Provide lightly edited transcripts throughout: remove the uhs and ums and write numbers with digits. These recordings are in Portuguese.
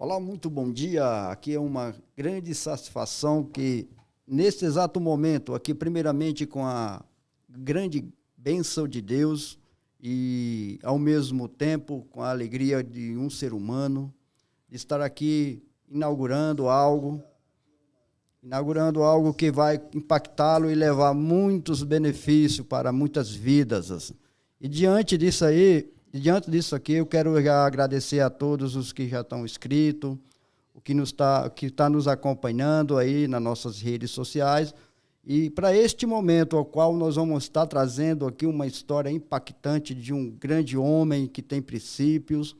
Olá, muito bom dia. Aqui é uma grande satisfação que, neste exato momento, aqui primeiramente com a grande bênção de Deus e, ao mesmo tempo, com a alegria de um ser humano, de estar aqui inaugurando algo que vai impactá-lo e levar muitos benefícios para muitas vidas. Assim. E diante disso aqui, eu quero já agradecer a todos os que já estão inscritos, o que está nos acompanhando aí nas nossas redes sociais. E para este momento, ao qual nós vamos estar trazendo aqui uma história impactante de um grande homem que tem princípios,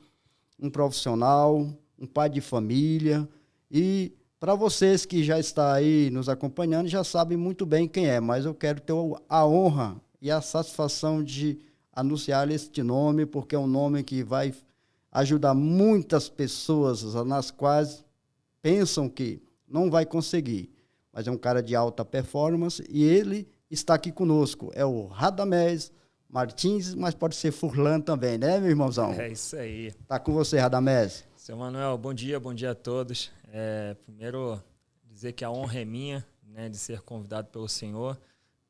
um profissional, um pai de família. E para vocês que já estão aí nos acompanhando, já sabem muito bem quem é, mas eu quero ter a honra e a satisfação de anunciar este nome, porque é um nome que vai ajudar muitas pessoas, nas quais pensam que não vai conseguir. Mas é um cara de alta performance e ele está aqui conosco. É o Radamés Martins, mas pode ser Furlan também, né, meu irmãozão? É isso aí. Está com você, Radamés. Seu Manuel, bom dia a todos. Primeiro, dizer que a honra é minha, né, de ser convidado pelo Senhor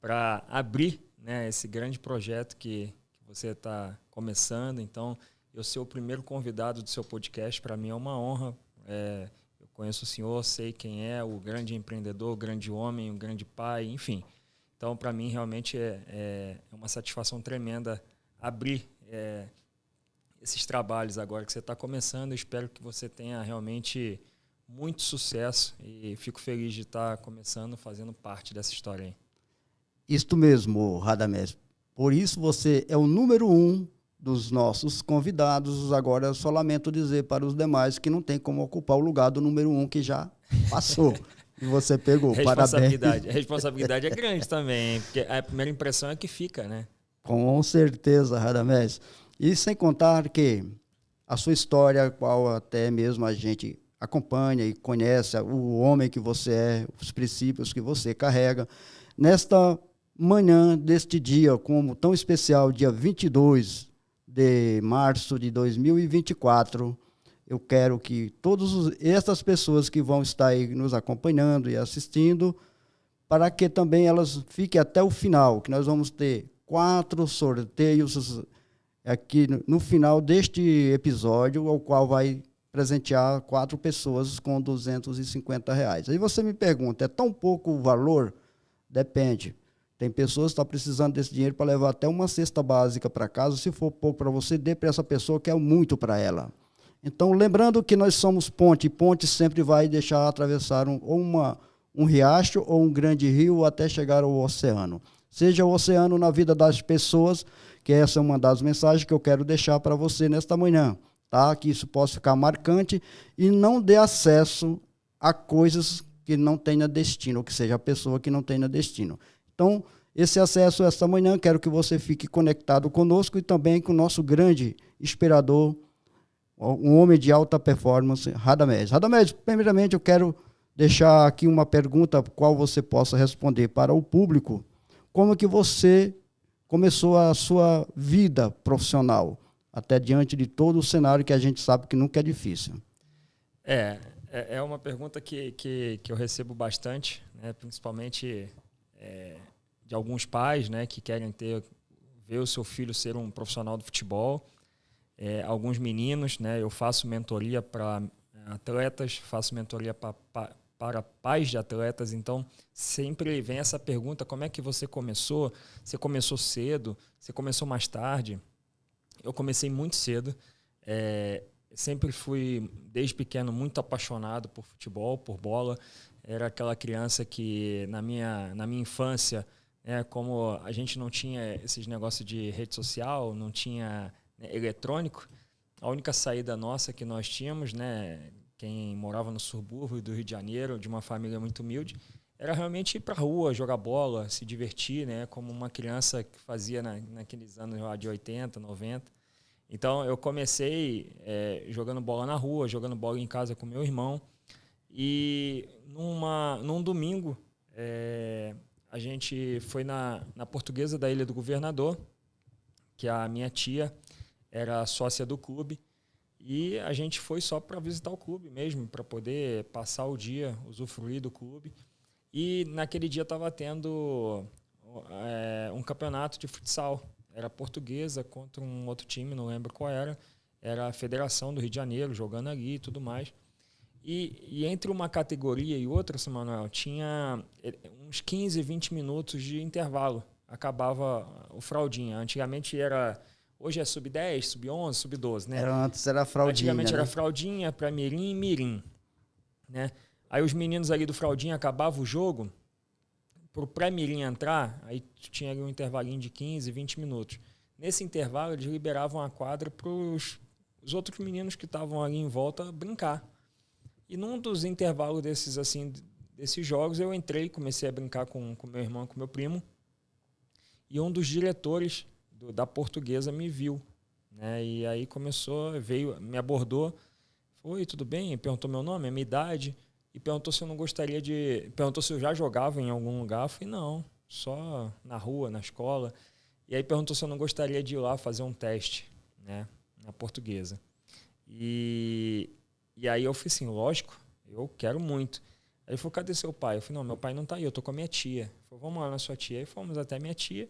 para abrir, né, esse grande projeto que você está começando. Então, eu ser o primeiro convidado do seu podcast, para mim é uma honra. Eu conheço o senhor, sei quem é, o grande empreendedor, o grande homem, o grande pai, enfim. Então, para mim, realmente é uma satisfação tremenda abrir esses trabalhos agora que você está começando. Eu espero que você tenha realmente muito sucesso e fico feliz de estar começando, fazendo parte dessa história aí. Isto mesmo, Radamés. Por isso você é o número 1 dos nossos convidados. Agora eu só lamento dizer para os demais que não tem como ocupar o lugar do número 1 que já passou. E você pegou. Responsabilidade. Parabéns. A responsabilidade é grande também, porque a primeira impressão é que fica, né? Com certeza, Radamés. E sem contar que a sua história, qual até mesmo a gente acompanha e conhece, o homem que você é, os princípios que você carrega, nesta manhã deste dia, como tão especial, dia 22 de março de 2024, eu quero que todas essas pessoas que vão estar aí nos acompanhando e assistindo, para que também elas fiquem até o final, que nós vamos ter 4 sorteios aqui no final deste episódio, ao qual vai presentear 4 pessoas com R$ 250. Aí você me pergunta, é tão pouco o valor? Depende. Tem pessoas que estão precisando desse dinheiro para levar até uma cesta básica para casa. Se for pouco para você, dê para essa pessoa que é muito para ela. Então, lembrando que nós somos ponte, e ponte sempre vai deixar atravessar um riacho ou um grande rio até chegar ao oceano. Seja o oceano na vida das pessoas, que essa é uma das mensagens que eu quero deixar para você nesta manhã, tá? Que isso possa ficar marcante e não dê acesso a coisas que não tenha destino, ou que seja a pessoa que não tenha destino. Então, esse acesso esta manhã, quero que você fique conectado conosco e também com o nosso grande inspirador, um homem de alta performance, Radamés. Radamés, primeiramente eu quero deixar aqui uma pergunta qual você possa responder para o público. Como que você começou a sua vida profissional, até diante de todo o cenário que a gente sabe que nunca é difícil? É uma pergunta que eu recebo bastante, né, principalmente de alguns pais, né, que querem ver o seu filho ser um profissional do futebol. Alguns meninos, né, eu faço mentoria para atletas, faço mentoria para pais de atletas, então sempre vem essa pergunta: como é que você começou? Você começou cedo? Você começou mais tarde? Eu comecei muito cedo. Sempre fui, desde pequeno, muito apaixonado por futebol, por bola. Era aquela criança que, na minha infância, como a gente não tinha esses negócios de rede social, não tinha, né, eletrônico, a única saída nossa que nós tínhamos, né, quem morava no subúrbio do Rio de Janeiro, de uma família muito humilde, era realmente ir para a rua, jogar bola, se divertir, né, como uma criança que fazia naqueles anos lá de 80, 90. Então, eu comecei jogando bola na rua, jogando bola em casa com meu irmão. E num domingo, a gente foi na Portuguesa da Ilha do Governador, que a minha tia era sócia do clube. E a gente foi só para visitar o clube mesmo, para poder passar o dia, usufruir do clube. E naquele dia estava tendo um campeonato de futsal. Era a Portuguesa contra um outro time, não lembro qual era. Era a Federação do Rio de Janeiro, jogando ali e tudo mais. E entre uma categoria e outra, Manuel, tinha uns 15, 20 minutos de intervalo. Acabava o fraldinha. Antigamente era... Hoje é sub-10, sub-11, sub-12, né? Antes era fraldinha, antigamente, né? era fraldinha, pré-mirim e mirim, né? Aí os meninos ali do fraldinha acabavam o jogo, pro pré-mirim entrar, aí tinha ali um intervalinho de 15, 20 minutos. Nesse intervalo, eles liberavam a quadra para os outros meninos que estavam ali em volta brincar. E num dos intervalos desses jogos, eu entrei, comecei a brincar com meu irmão, com meu primo, e um dos diretores da Portuguesa me viu, né? E aí me abordou, oi, tudo bem? Perguntou meu nome, a minha idade, e perguntou se eu não gostaria perguntou se eu já jogava em algum lugar. Eu falei, não, só na rua, na escola. E aí perguntou se eu não gostaria de ir lá fazer um teste, né? Na Portuguesa. E aí eu falei assim, lógico, eu quero muito. Aí ele falou, cadê seu pai? Eu falei, não, meu pai não tá aí, eu tô com a minha tia. Ele falou, vamos lá na sua tia. Aí fomos até minha tia.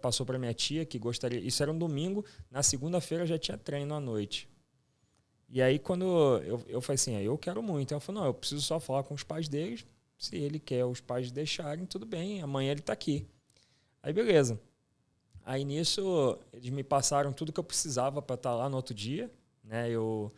Passou para minha tia que gostaria. Isso era um domingo, na segunda-feira já tinha treino à noite. E aí quando eu falei assim, eu quero muito. Ela falou, não, eu preciso só falar com os pais deles. Se ele quer os pais deixarem, tudo bem, amanhã ele tá aqui. Aí beleza. Aí nisso eles me passaram tudo que eu precisava para estar lá no outro dia, né? Eu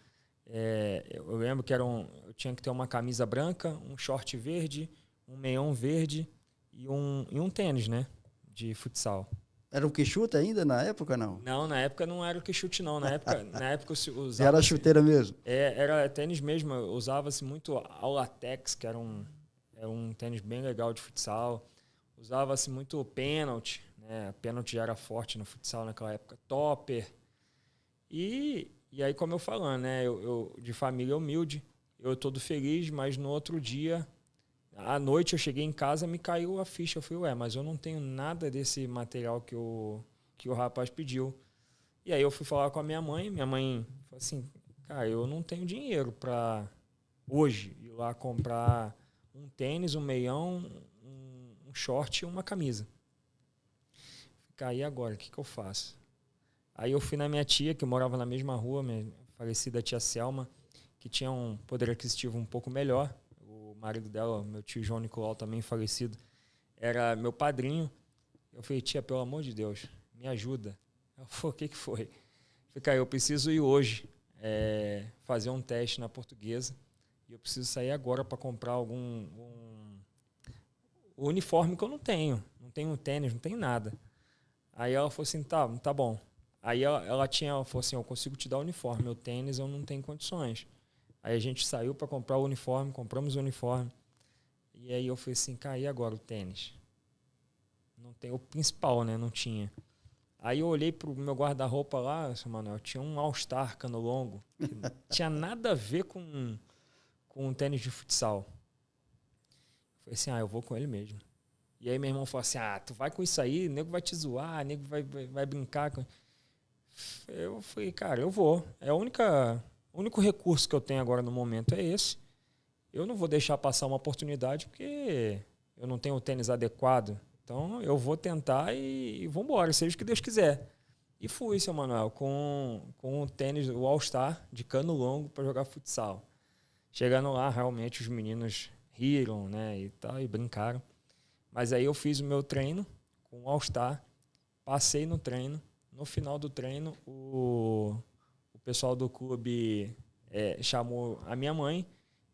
lembro que eu tinha que ter uma camisa branca, um short verde, um meião verde e um tênis, né? De futsal. Era o que chuta ainda na época, não? Não, na época não era o que chute, não. Na época eu usava... Já era chuteira mesmo? Era tênis mesmo. Usava-se muito Aulatex, que era um tênis bem legal de futsal. Usava-se muito pênalti, né? Pênalti já era forte no futsal naquela época. Topper. E aí, como eu falando, né? Eu de família humilde, eu todo feliz, mas no outro dia... À noite eu cheguei em casa, me caiu a ficha. Eu falei, mas eu não tenho nada desse material que o rapaz pediu. E aí eu fui falar com a minha mãe falou assim, cara, eu não tenho dinheiro para hoje ir lá comprar um tênis, um meião, um short e uma camisa. Falei, e agora, o que eu faço? Aí eu fui na minha tia, que morava na mesma rua, minha falecida tia Selma, que tinha um poder aquisitivo um pouco melhor. O marido dela, meu tio João Nicolau, também falecido, era meu padrinho. Eu falei, tia, pelo amor de Deus, me ajuda. Ela falou, o que foi? Eu falei, cara, eu preciso ir hoje fazer um teste na Portuguesa e eu preciso sair agora para comprar o uniforme que eu não tenho. Não tenho tênis, não tenho nada. Aí ela falou assim, tá bom. Aí ela falou assim, eu consigo te dar o uniforme, meu tênis eu não tenho condições. Aí a gente saiu para comprar o uniforme, compramos o uniforme. E aí eu falei assim, cara, e agora o tênis? Não tem o principal, né? Não tinha. Aí eu olhei pro meu guarda-roupa lá, seu Manuel, tinha um All-Star cano longo. Que não tinha nada a ver com um tênis de futsal. Eu falei assim, eu vou com ele mesmo. E aí meu irmão falou assim, tu vai com isso aí, o nego vai te zoar, o nego vai brincar. Eu falei, cara, eu vou. É o único recurso que eu tenho agora no momento é esse. Eu não vou deixar passar uma oportunidade porque eu não tenho o tênis adequado. Então, eu vou tentar e vou embora, seja o que Deus quiser. E fui, seu Manuel, com o tênis, o All-Star, de cano longo para jogar futsal. Chegando lá, realmente, os meninos riram, né, e tal, e brincaram. Mas aí eu fiz o meu treino com o All-Star, passei no treino. No final do treino, o pessoal do clube chamou a minha mãe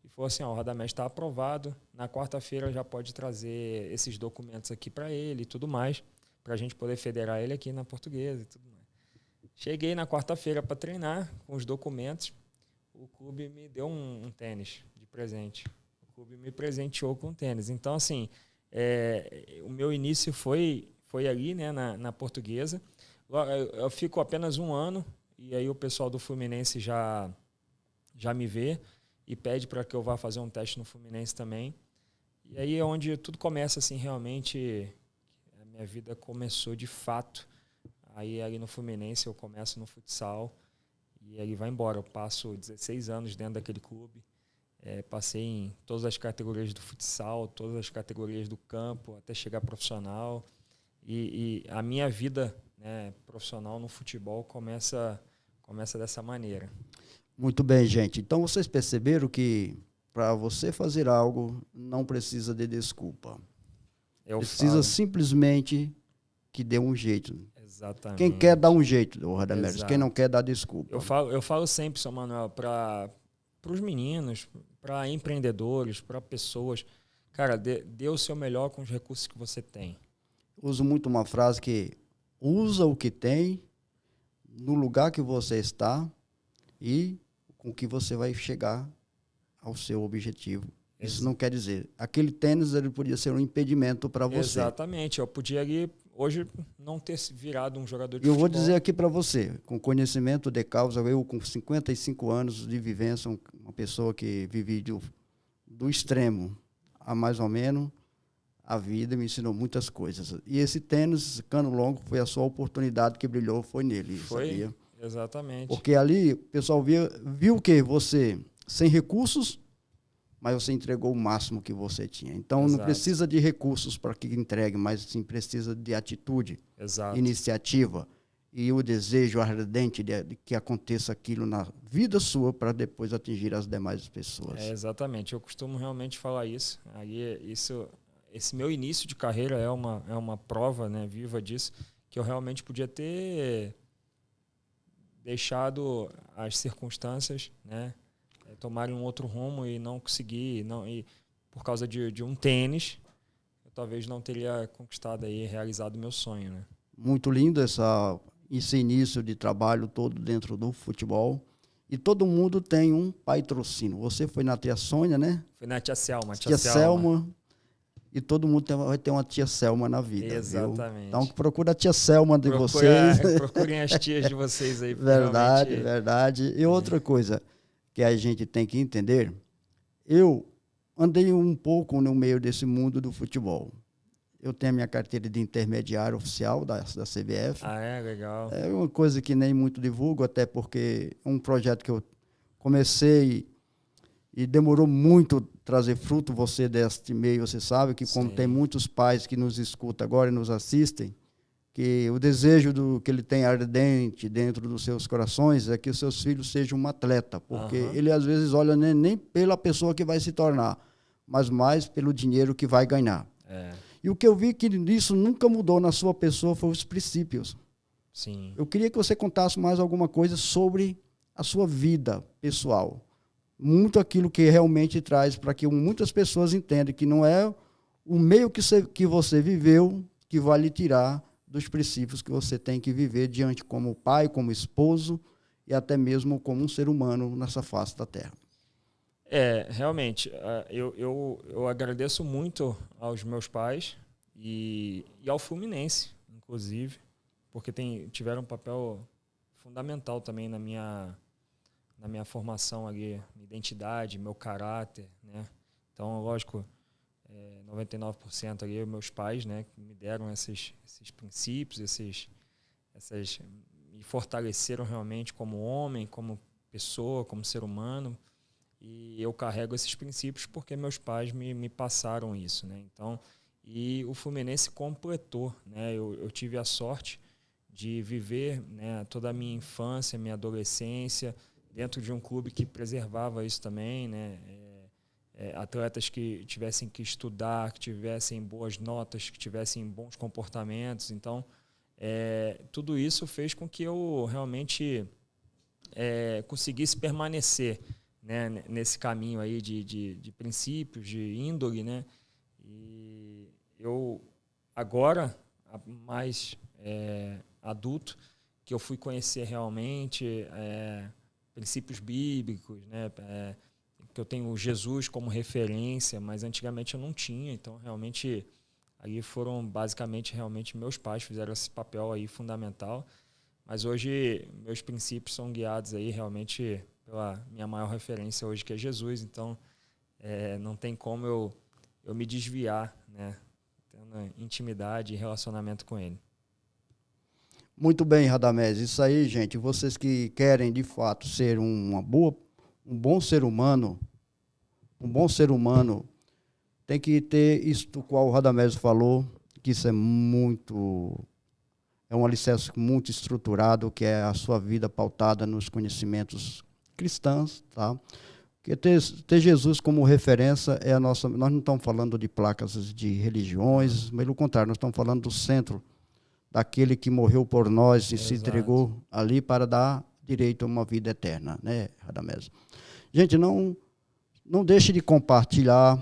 e falou assim, o Radamés está aprovado, na quarta-feira já pode trazer esses documentos aqui para ele e tudo mais, para a gente poder federar ele aqui na Portuguesa e tudo mais. Cheguei na quarta-feira para treinar com os documentos, o clube me deu um tênis de presente. O clube me presenteou com tênis. Então, assim, o meu início foi ali, né, na Portuguesa. Eu fico apenas um ano e aí o pessoal do Fluminense já me vê e pede para que eu vá fazer um teste no Fluminense também. E aí é onde tudo começa, assim, realmente, a minha vida começou de fato. Aí ali no Fluminense eu começo no futsal e ele vai embora. Eu passo 16 anos dentro daquele clube, passei em todas as categorias do futsal, todas as categorias do campo, até chegar profissional. E a minha vida, né, profissional no futebol começa dessa maneira. Muito bem, gente. Então, vocês perceberam que para você fazer algo, não precisa de desculpa. Precisa simplesmente que dê um jeito. Exatamente. Quem quer dar um jeito, Radamés. Quem não quer dar desculpa. Eu falo sempre, Sr. Manuel, para os meninos, para empreendedores, para pessoas, cara, dê o seu melhor com os recursos que você tem. Uso muito uma frase que usa o que tem no lugar que você está e com que você vai chegar ao seu objetivo. Isso não quer dizer. Aquele tênis ele podia ser um impedimento para você. Exatamente. Eu podia ali, hoje, não ter virado um jogador de futebol. Eu futebol. vou dizer aqui para você, com conhecimento de causa, eu com 55 anos de vivência, uma pessoa que vivi do extremo a mais ou menos, a vida me ensinou muitas coisas. E esse tênis, cano longo, foi a sua oportunidade que brilhou, foi nele, sabia? Exatamente. Porque ali o pessoal viu que você, sem recursos, mas você entregou o máximo que você tinha. Então, não precisa de recursos para que entregue, mas sim precisa de atitude, iniciativa e o desejo ardente de que aconteça aquilo na vida sua para depois atingir as demais pessoas. Exatamente. Eu costumo realmente falar isso. Esse meu início de carreira é uma prova, né, viva disso, que eu realmente podia ter deixado as circunstâncias, né, tomarem um outro rumo e não conseguir, e por causa de um tênis, eu talvez não teria conquistado e realizado o meu sonho, né? Muito lindo esse início de trabalho todo dentro do futebol. E todo mundo tem um patrocínio. Você foi na tia Sônia, né? Foi na tia Selma. Tia Selma. E todo mundo vai ter uma tia Selma na vida. Exatamente. Viu? Então procura a tia Selma de vocês. Procurem as tias de vocês aí. Verdade, verdade. E outra coisa que a gente tem que entender, eu andei um pouco no meio desse mundo do futebol. Eu tenho a minha carteira de intermediário oficial da CBF. Ah, é? Legal. É uma coisa que nem muito divulgo, até porque é um projeto que eu comecei e demorou muito trazer fruto. Você deste meio, você sabe que como tem muitos pais que nos escutam agora e nos assistem, que o desejo que ele tem ardente dentro dos seus corações é que os seus filhos sejam um atleta, porque ele às vezes olha nem pela pessoa que vai se tornar, mas mais pelo dinheiro que vai ganhar. E o que eu vi que isso nunca mudou na sua pessoa foi os princípios. Sim. Eu queria que você contasse mais alguma coisa sobre a sua vida pessoal. Muito aquilo que realmente traz para que muitas pessoas entendam que não é o meio que você viveu que vai lhe tirar dos princípios que você tem que viver diante como pai, como esposo e até mesmo como um ser humano nessa face da terra. Realmente, eu agradeço muito aos meus pais e ao Fluminense, inclusive, porque tiveram um papel fundamental também na minha formação ali, minha identidade, meu caráter, né? Então, lógico, 99% ali meus pais, né, que me deram esses princípios, me fortaleceram realmente como homem, como pessoa, como ser humano. E eu carrego esses princípios porque meus pais me passaram isso, né? Então, e o Fluminense completou, né? Eu tive a sorte de viver, né, toda a minha infância, minha adolescência dentro de um clube que preservava isso também, né? Atletas que tivessem que estudar, que tivessem boas notas, que tivessem bons comportamentos. Então, tudo isso fez com que eu realmente conseguisse permanecer, né, nesse caminho aí de princípios, de índole, né? E eu agora, mais adulto, que eu fui conhecer realmente princípios bíblicos, né? Que eu tenho Jesus como referência, mas antigamente eu não tinha. Então, realmente, ali foram basicamente realmente meus pais fizeram esse papel aí fundamental. Mas hoje meus princípios são guiados aí realmente pela minha maior referência hoje, que é Jesus. Então, não tem como eu me desviar, né, tendo intimidade e relacionamento com ele. Muito bem, Radamés. Isso aí, gente. Vocês que querem, de fato, ser um bom ser humano, tem que ter isto qual o Radamés falou, que isso é um alicerce muito estruturado, que é a sua vida pautada nos conhecimentos cristãos, tá? Porque ter Jesus como referência é a nossa. Nós não estamos falando de placas de religiões, mas pelo contrário, nós estamos falando do centro daquele que morreu por nós e se entregou ali para dar direito a uma vida eterna, né, Radamés? Gente, não deixe de compartilhar,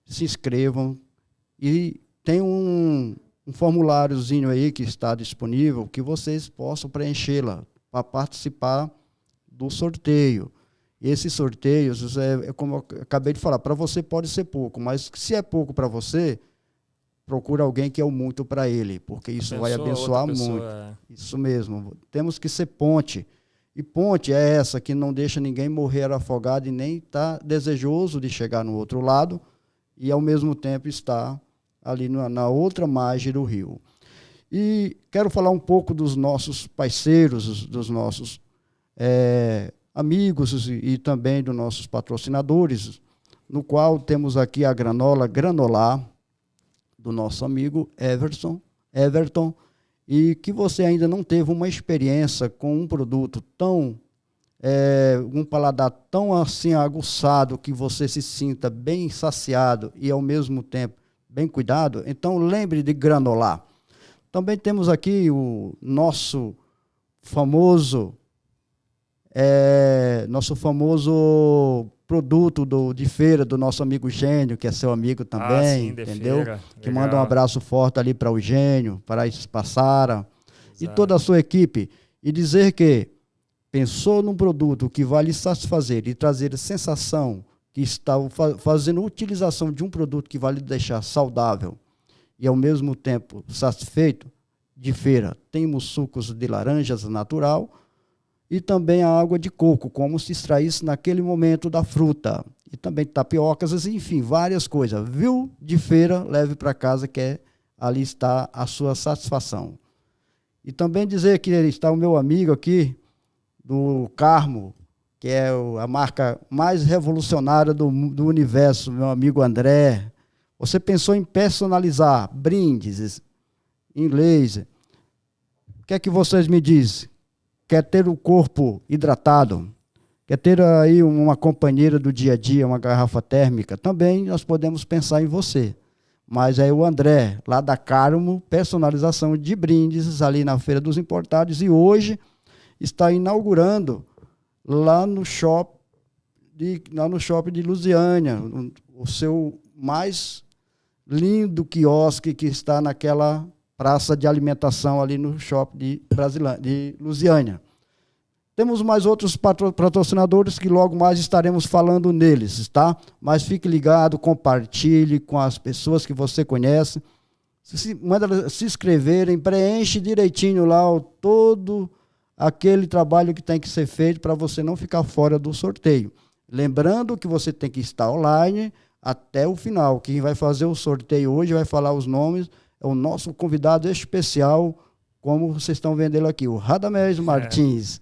se inscrevam e tem um formuláriozinho aí que está disponível que vocês possam preenchê-la para participar do sorteio. Esses sorteios, como eu acabei de falar, para você pode ser pouco, mas se é pouco para você, procura alguém que é o muito para ele, porque isso vai abençoar muito. Isso mesmo. Temos que ser ponte. E ponte é essa que não deixa ninguém morrer afogado e nem está desejoso de chegar no outro lado e, ao mesmo tempo, está ali na outra margem do rio. E quero falar um pouco dos nossos parceiros, dos nossos amigos e também dos nossos patrocinadores, no qual temos aqui a Granolar, do nosso amigo Everton, e que você ainda não teve uma experiência com um produto um paladar tão assim aguçado que você se sinta bem saciado e ao mesmo tempo bem cuidado, então lembre de Granolar. Também temos aqui o nosso famoso produto de feira do nosso amigo Gênio, que é seu amigo também, entendeu? Feira. Que manda um abraço forte ali para o Gênio, para a Espaçara e toda a sua equipe. E dizer que pensou num produto que vai lhe satisfazer e trazer a sensação que está fazendo utilização de um produto que vai lhe deixar saudável e ao mesmo tempo satisfeito, de feira. Temos sucos de laranjas natural, e também a água de coco, como se extraísse naquele momento da fruta. E também tapiocas, enfim, várias coisas. Viu de feira, leve para casa, que ali está a sua satisfação. E também dizer que está o meu amigo aqui, do Carmo, que é a marca mais revolucionária do universo, meu amigo André. Você pensou em personalizar brindes em laser. O que é que vocês me dizem? Quer ter o corpo hidratado, quer ter aí uma companheira do dia a dia, uma garrafa térmica, também nós podemos pensar em você. Mas aí o André, lá da Carmo, personalização de brindes ali na Feira dos Importados, e hoje está inaugurando lá no shopping de Lusiânia, o seu mais lindo quiosque que está naquela praça de alimentação ali no shopping de Lusiânia. Temos mais outros patrocinadores que logo mais estaremos falando neles, tá? Mas fique ligado, compartilhe com as pessoas que você conhece. Manda se inscreverem, preenche direitinho lá todo aquele trabalho que tem que ser feito para você não ficar fora do sorteio. Lembrando que você tem que estar online até o final. Quem vai fazer o sorteio hoje, vai falar os nomes, é o nosso convidado especial, como vocês estão vendo ele aqui, o Radamés Martins.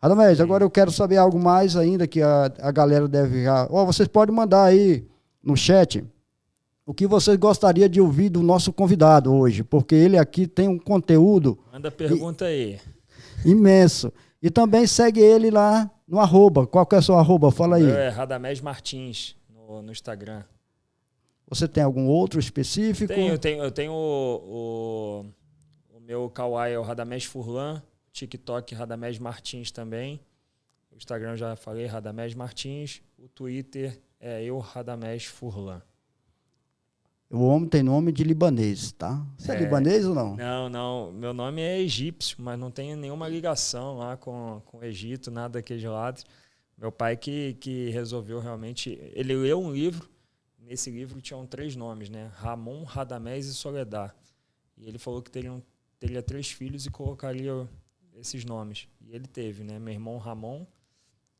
Radamés, agora eu quero saber algo mais ainda que a galera deve já... vocês podem mandar aí no chat o que vocês gostariam de ouvir do nosso convidado hoje, porque ele aqui tem um conteúdo... Manda pergunta aí. Imenso. E também segue ele lá no @. Qual que é o seu @? Fala aí. É Radamés Martins no Instagram. Você tem algum outro específico? Eu tenho o meu Kawaii é o Radamés Furlan, TikTok Radamés Martins também. O Instagram eu já falei, Radamés Martins. O Twitter é Radamés Furlan. O homem tem nome de libanês, tá? Você é libanês ou não? Não. Meu nome é egípcio, mas não tem nenhuma ligação lá com o Egito, nada daqueles lados. Meu pai que resolveu realmente... Ele leu um livro. Nesse livro tinham 3 nomes, né? Ramon, Radamés e Soledad. E ele falou que teria 3 filhos e colocaria esses nomes. E ele teve, né? Meu irmão Ramon,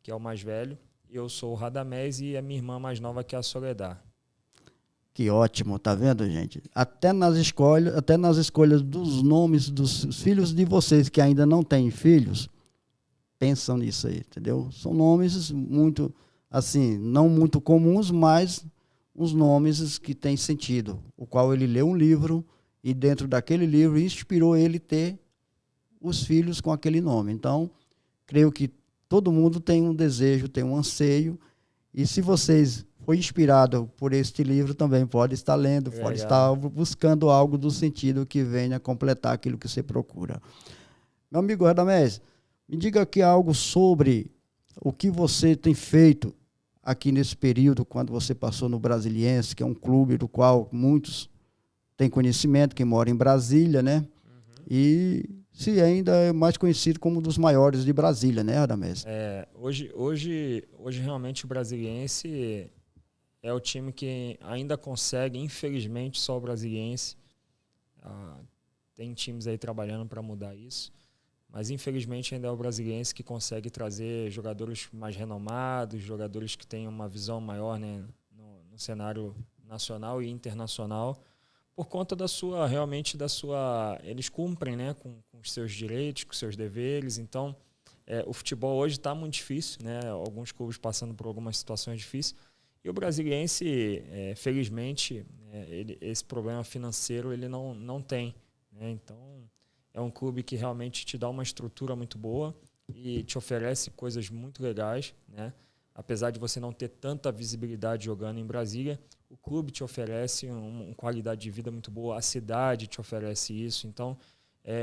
que é o mais velho. Eu sou o Radamés e a minha irmã mais nova, que é a Soledad. Que ótimo, tá vendo, gente? Até nas escolhas dos nomes dos filhos de vocês que ainda não têm filhos, pensam nisso aí, entendeu? São nomes muito, assim, não muito comuns, mas uns nomes que têm sentido, o qual ele leu um livro e dentro daquele livro inspirou ele ter os filhos com aquele nome. Então, creio que todo mundo tem um desejo, tem um anseio, e se vocês foi inspirado por este livro, também pode estar lendo, pode estar buscando algo do sentido que venha completar aquilo que você procura. Meu amigo Radamés, me diga aqui algo sobre o que você tem feito aqui nesse período, quando você passou no Brasiliense, que é um clube do qual muitos têm conhecimento, que mora em Brasília, né? Uhum. E se ainda é mais conhecido como um dos maiores de Brasília, né, Radamés? Hoje realmente o Brasiliense é o time que ainda consegue, infelizmente, só o Brasiliense. Tem times aí trabalhando para mudar isso. Mas, infelizmente, ainda é o Brasiliense que consegue trazer jogadores mais renomados, jogadores que têm uma visão maior, né, no cenário nacional e internacional, por conta eles cumprem, né, com os seus direitos, com os seus deveres. Então, o futebol hoje está muito difícil, né, alguns clubes passando por algumas situações difíceis. E o Brasiliense, felizmente, esse problema financeiro ele não tem, né? Então, é um clube que realmente te dá uma estrutura muito boa e te oferece coisas muito legais, né? Apesar de você não ter tanta visibilidade jogando em Brasília, o clube te oferece uma qualidade de vida muito boa, a cidade te oferece isso. Então,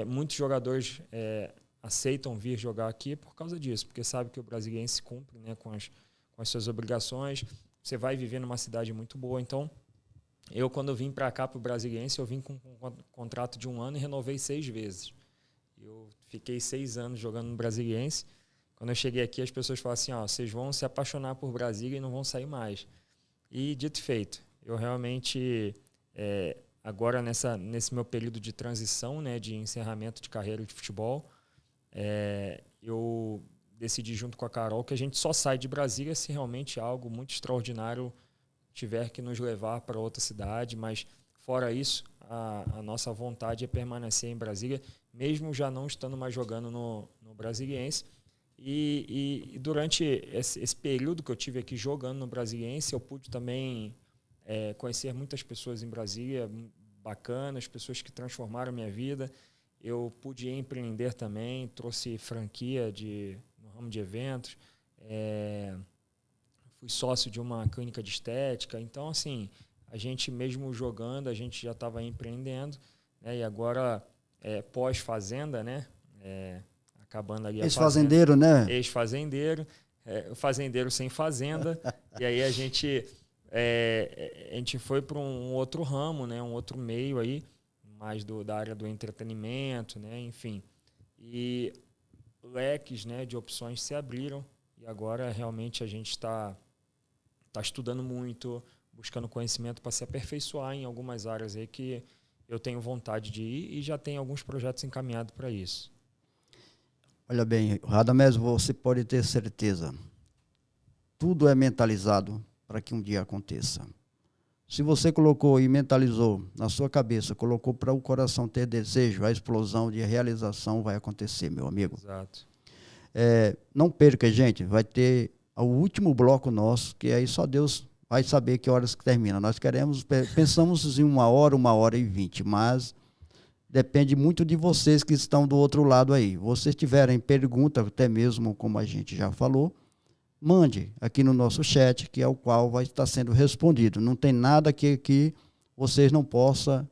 muitos jogadores aceitam vir jogar aqui por causa disso, porque sabe que o Brasiliense cumpre, né, com as suas obrigações. Você vai viver numa cidade muito boa. Então, quando eu vim para cá, para o Brasiliense, eu vim com um contrato de 1 ano e renovei 6 vezes. Eu fiquei 6 anos jogando no Brasiliense. Quando eu cheguei aqui, as pessoas falaram assim, vocês vão se apaixonar por Brasília e não vão sair mais. E dito e feito, eu realmente, agora nesse meu período de transição, né, de encerramento de carreira de futebol, eu decidi junto com a Carol que a gente só sai de Brasília se realmente algo muito extraordinário tiver que nos levar para outra cidade, mas fora isso, a nossa vontade é permanecer em Brasília, mesmo já não estando mais jogando no Brasiliense. E durante esse período que eu tive aqui jogando no Brasiliense, eu pude também conhecer muitas pessoas em Brasília, bacanas, pessoas que transformaram a minha vida. Eu pude empreender também, trouxe franquia no ramo de eventos, fui sócio de uma clínica de estética. Então, assim, a gente mesmo jogando, a gente já estava empreendendo, né? E agora, pós-fazenda, né? Acabando ali a ex-fazendeiro, né? Ex-fazendeiro, o fazendeiro sem fazenda. E aí a gente foi para um outro ramo, né? Um outro meio aí, mais da área do entretenimento, né? Enfim. E leques, né, de opções se abriram e agora realmente a gente está estudando muito, buscando conhecimento para se aperfeiçoar em algumas áreas aí que eu tenho vontade de ir e já tenho alguns projetos encaminhados para isso. Olha bem, Radamés, você pode ter certeza, tudo é mentalizado para que um dia aconteça. Se você colocou e mentalizou na sua cabeça, colocou para o coração ter desejo, a explosão de realização vai acontecer, meu amigo. Exato. Não perca, gente, vai ter o último bloco nosso, que aí só Deus vai saber que horas que termina. Nós pensamos em 1h e 20, mas depende muito de vocês que estão do outro lado aí. Vocês tiverem pergunta, até mesmo como a gente já falou, mande aqui no nosso chat, que é o qual vai estar sendo respondido. Não tem nada que vocês não possam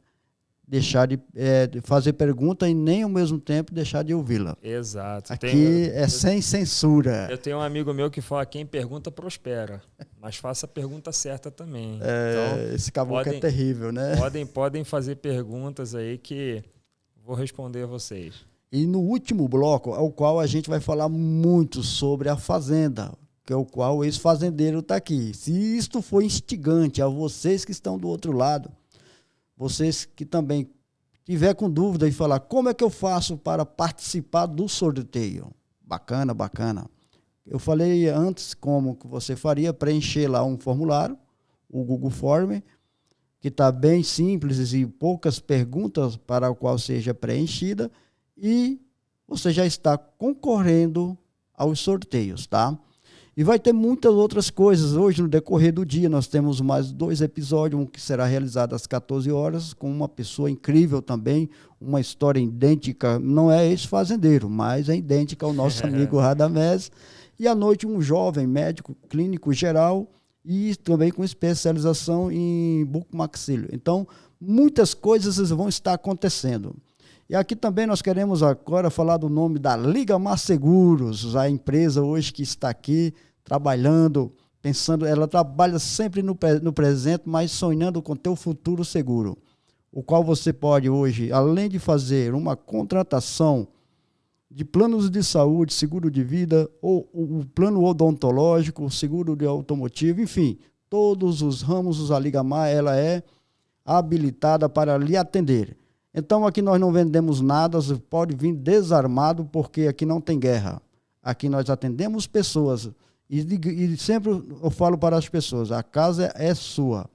deixar de fazer pergunta e nem ao mesmo tempo deixar de ouvi-la. Exato. Aqui sem censura. Eu tenho um amigo meu que fala, quem pergunta prospera, mas faça a pergunta certa também. Então, esse caboclo é terrível, né? Podem fazer perguntas aí que vou responder a vocês. E no último bloco, ao qual a gente vai falar muito sobre a fazenda, que é o qual o ex-fazendeiro está aqui. Se isto for instigante a vocês que estão do outro lado, vocês que também tiver com dúvida e falar como é que eu faço para participar do sorteio. Bacana, bacana. Eu falei antes como que você faria, preencher lá um formulário, o Google Form, que está bem simples e poucas perguntas para a qual seja preenchida, e você já está concorrendo aos sorteios, tá? E vai ter muitas outras coisas. Hoje, no decorrer do dia, nós temos mais 2 episódios, um que será realizado às 14 horas, com uma pessoa incrível também, uma história idêntica, não é esse fazendeiro, mas é idêntica ao nosso amigo Radamés. E à noite, um jovem médico clínico geral e também com especialização em bucomaxilo. Então, muitas coisas vão estar acontecendo. E aqui também nós queremos agora falar do nome da Liga Mar Seguros, a empresa hoje que está aqui trabalhando, pensando, ela trabalha sempre no presente, mas sonhando com teu futuro seguro, o qual você pode hoje, além de fazer uma contratação de planos de saúde, seguro de vida, ou o plano odontológico, seguro de automotivo, enfim, todos os ramos, a Liga Mar, ela é habilitada para lhe atender. Então, aqui nós não vendemos nada, você pode vir desarmado, porque aqui não tem guerra. Aqui nós atendemos pessoas. E sempre eu falo para as pessoas, a casa é sua.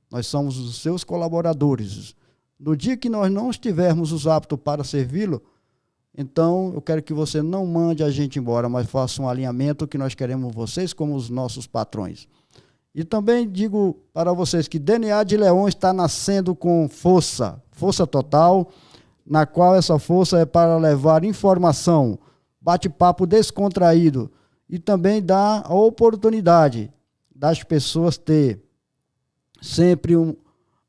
Nós somos os seus colaboradores. No dia que nós não estivermos os aptos para servi-lo, então eu quero que você não mande a gente embora, mas faça um alinhamento que nós queremos vocês como os nossos patrões. E também digo para vocês que DNA de Leão está nascendo com força total, na qual essa força é para levar informação, bate-papo descontraído e também dar a oportunidade das pessoas ter sempre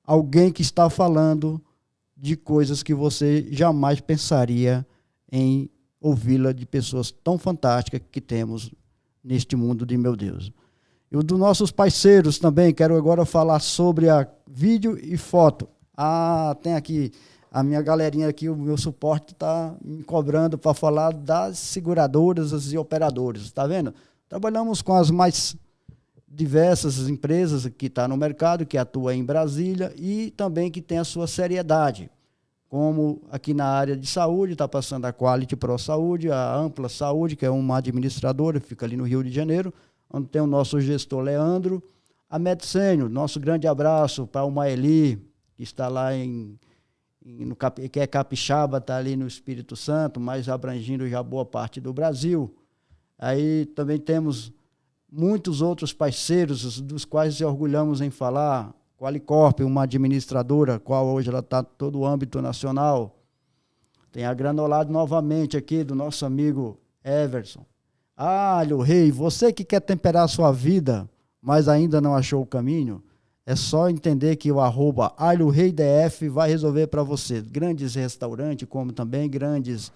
alguém que está falando de coisas que você jamais pensaria em ouvi-la de pessoas tão fantásticas que temos neste mundo de meu Deus. E o dos nossos parceiros também, quero agora falar sobre a vídeo e foto. Tem aqui a minha galerinha aqui, o meu suporte está me cobrando para falar das seguradoras e operadoras, está vendo? Trabalhamos com as mais diversas empresas que estão no mercado, que atuam em Brasília e também que tem a sua seriedade. Como aqui na área de saúde, está passando a Quality Pro Saúde, a Ampla Saúde, que é uma administradora, fica ali no Rio de Janeiro, onde tem o nosso gestor Leandro, a Medicênio, nosso grande abraço para o Maeli, que está lá que é capixaba, está ali no Espírito Santo, mas abrangindo já boa parte do Brasil. Aí também temos muitos outros parceiros, dos quais nos orgulhamos em falar, Qualicorp, uma administradora, qual hoje ela está em todo o âmbito nacional. Tem a Granolado novamente aqui, do nosso amigo Everson. Alho Rei, você que quer temperar a sua vida, mas ainda não achou o caminho, é só entender que o @AlhoReiDF vai resolver para você. Grandes restaurantes, como também grandes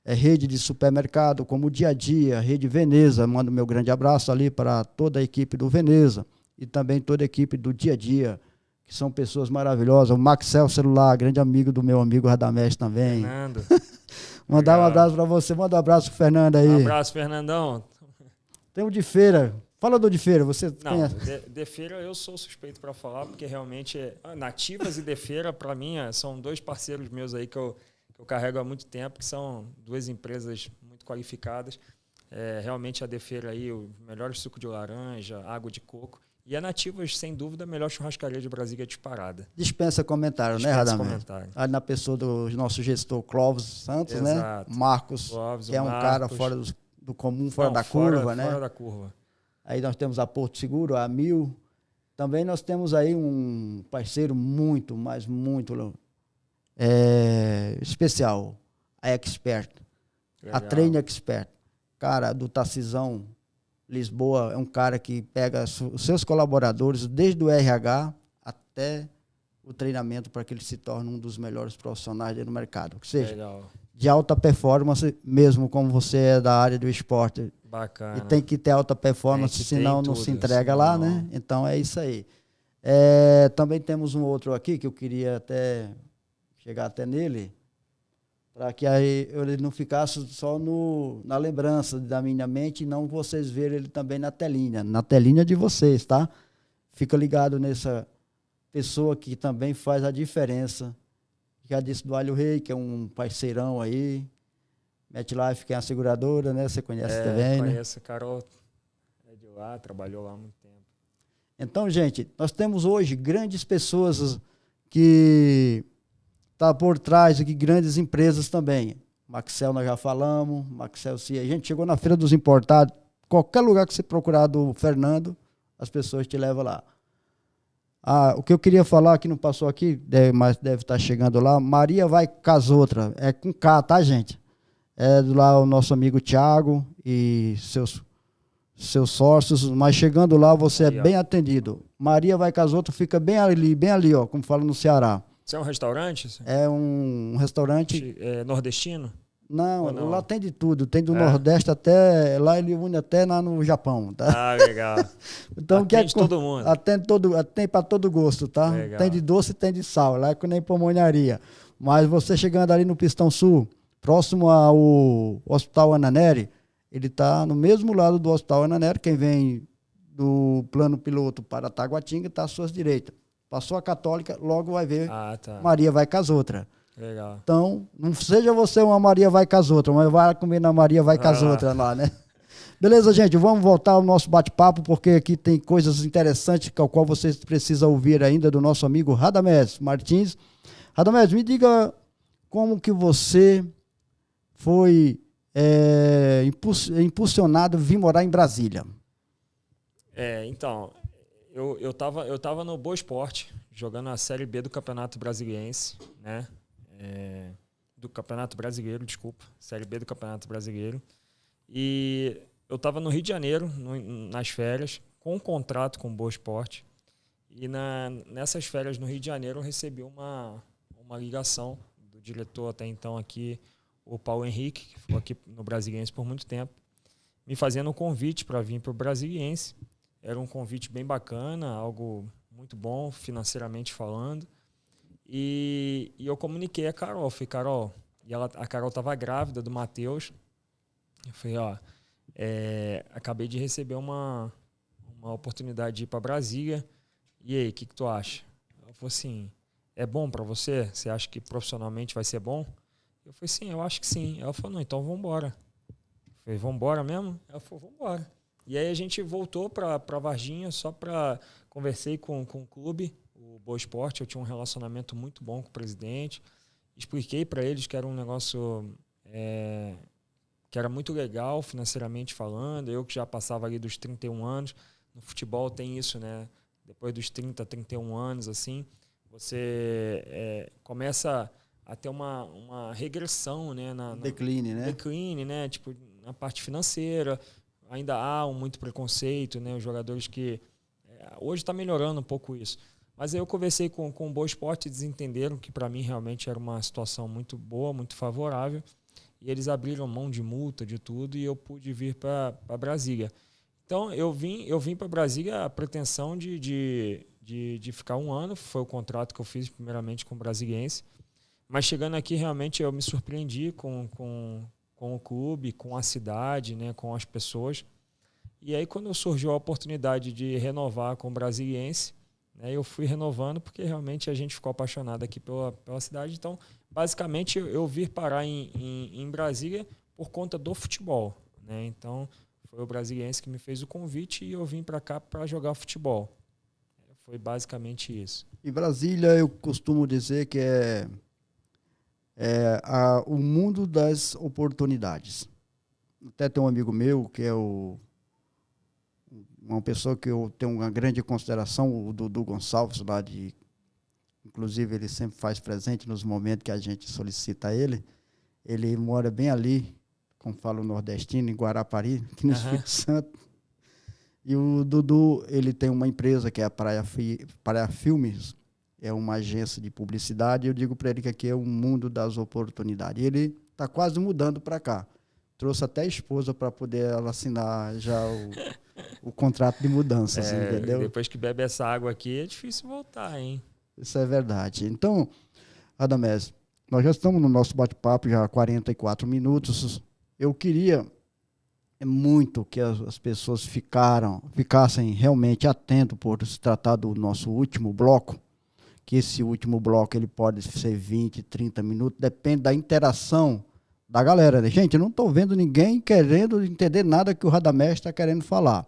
rede de supermercado, como o Dia a Dia, Rede Veneza. Mando meu grande abraço ali para toda a equipe do Veneza e também toda a equipe do Dia a Dia, que são pessoas maravilhosas. O Maxel Celular, grande amigo do meu amigo Radamés também. Fernando. Mandar um abraço para você. Manda um abraço pro Fernando aí. Um abraço, Fernandão. Tem o de feira. Fala do de feira, você Não, de feira eu sou suspeito para falar, porque realmente Nativas e de feira, para mim, são 2 parceiros meus aí que eu carrego há muito tempo, que são 2 empresas muito qualificadas. Realmente a de feira aí, o melhor suco de laranja, água de coco. E a Nativas, sem dúvida, a melhor churrascaria de Brasília disparada. Dispensa comentário, né, Radamés? Ali na pessoa do nosso gestor Clóvis Santos, exato, né? Marcos, Clóvis, que é um cara fora do comum, fora da curva, né? Fora da curva. Aí nós temos a Porto Seguro, a Mil. Também nós temos aí um parceiro muito, mas muito especial, a Expert, legal. A Train Expert. Cara, do Tarcisão Lisboa, é um cara que pega os seus colaboradores, desde o RH até o treinamento, para que ele se torne um dos melhores profissionais no mercado. Ou seja, legal. De alta performance, mesmo como você é da área do esporte. Bacana. E tem que ter alta performance, senão não se entrega senão... lá, né? Então é isso aí. Também temos um outro aqui que eu queria até chegar até nele, para que aí ele não ficasse só na lembrança da minha mente, e não vocês verem ele também na telinha de vocês, tá? Fica ligado nessa pessoa que também faz a diferença. Já disse do Alho Rei, que é um parceirão aí. MetLife, que é uma seguradora, né? Você conhece também, né? Conheço, Carol é de lá, trabalhou lá há muito tempo. Então, gente, nós temos hoje grandes pessoas que estão por trás aqui, grandes empresas também. Maxel nós já falamos, Maxel Cia. A gente chegou na Feira dos Importados, qualquer lugar que você procurar do Fernando, as pessoas te levam lá. O que eu queria falar, que não passou aqui, mas deve estar chegando lá, Maria vai Casotra, é com K, tá, gente? É lá o nosso amigo Thiago e seus sócios, mas chegando lá você é bem atendido. Maria vai Casotra, fica bem ali, ó, como fala no Ceará. Isso é um restaurante? É um restaurante... nordestino? Não, lá tem de tudo. Tem do Nordeste até... Lá ele une até lá no Japão, tá? Ah, legal. Então, atende todo mundo. Tem para todo gosto, tá? Legal. Tem de doce e tem de sal. Lá é que nem pamonharia. Mas você chegando ali no Pistão Sul, próximo ao Hospital Ananeri, ele tá no mesmo lado do Hospital Ananeri. Quem vem do plano piloto para Taguatinga está às suas direitas. Passou a Católica, logo vai ver Maria vai Casotra. Legal. Então, não seja você uma Maria vai Casotra, mas vai comer na Maria vai Casotra lá, né? Beleza, gente? Vamos voltar ao nosso bate-papo, porque aqui tem coisas interessantes com o qual vocês precisam ouvir ainda do nosso amigo Radamés Martins. Radamés, me diga como que você foi impulsionado a vir morar em Brasília. Então, eu tava no Boa Esporte, jogando a Série B do Campeonato Brasiliense, né? Do Campeonato Brasileiro, desculpa. Série B do Campeonato Brasileiro. E eu estava no Rio de Janeiro, nas férias, com um contrato com o Boa Esporte. E nessas férias no Rio de Janeiro eu recebi uma ligação do diretor até então aqui, o Paulo Henrique, que ficou aqui no Brasiliense por muito tempo, me fazendo um convite para vir para o Brasiliense. Era um convite bem bacana, algo muito bom financeiramente falando. E eu comuniquei a Carol. Falei, Carol, a Carol estava grávida do Matheus. Eu falei, acabei de receber uma oportunidade de ir para Brasília. E aí, o que tu acha? Ela falou assim, é bom para você? Você acha que profissionalmente vai ser bom? Eu falei, sim, eu acho que sim. Ela falou, não, então vamos embora. Eu falei, vamos embora mesmo? Ela falou, vamos embora. E aí a gente voltou para Varginha só para... Conversei com o clube, o Boa Esporte, eu tinha um relacionamento muito bom com o presidente. Expliquei para eles que era um negócio que era muito legal financeiramente falando. Eu que já passava ali dos 31 anos. No futebol tem isso, né? Depois dos 30, 31 anos, assim, você começa a ter uma regressão, né? Decline, né? Decline, né? Tipo, na parte financeira. Ainda há muito preconceito, né? Os jogadores que... hoje está melhorando um pouco isso. Mas aí eu conversei com o Boa Esporte e eles entenderam que para mim realmente era uma situação muito boa, muito favorável. E eles abriram mão de multa, de tudo, e eu pude vir para Brasília. Então eu vim para Brasília a pretensão de ficar um ano. Foi o contrato que eu fiz primeiramente com o Brasiliense. Mas chegando aqui realmente eu me surpreendi com o clube, com a cidade, né, com as pessoas. E aí quando surgiu a oportunidade de renovar com o Brasiliense, né, eu fui renovando porque realmente a gente ficou apaixonado aqui pela cidade. Então, basicamente, eu vim parar em Brasília por conta do futebol, né? Então, foi o Brasiliense que me fez o convite e eu vim para cá para jogar futebol. Foi basicamente isso. Em Brasília, eu costumo dizer que o mundo das oportunidades. Até tem um amigo meu que é uma pessoa que eu tenho uma grande consideração, o Dudu Gonçalves, lá de... Inclusive, ele sempre faz presente nos momentos que a gente solicita ele. Ele mora bem ali, como fala o nordestino, em Guarapari, aqui no Espírito Santo. E o Dudu, ele tem uma empresa que é a Praia Filmes, é uma agência de publicidade. Eu digo para ele que aqui é o mundo das oportunidades. E ele está quase mudando para cá. Trouxe até a esposa para poder ela assinar já o contrato de mudança, assim, entendeu? Depois que bebe essa água aqui, é difícil voltar, hein? Isso é verdade. Então, Radamés, nós já estamos no nosso bate-papo, já há 44 minutos. Eu queria muito que as pessoas ficassem realmente atentos por se tratar do nosso último bloco, que esse último bloco ele pode ser 20, 30 minutos, depende da interação da galera. Gente, eu não estou vendo ninguém querendo entender nada que o Radamés está querendo falar.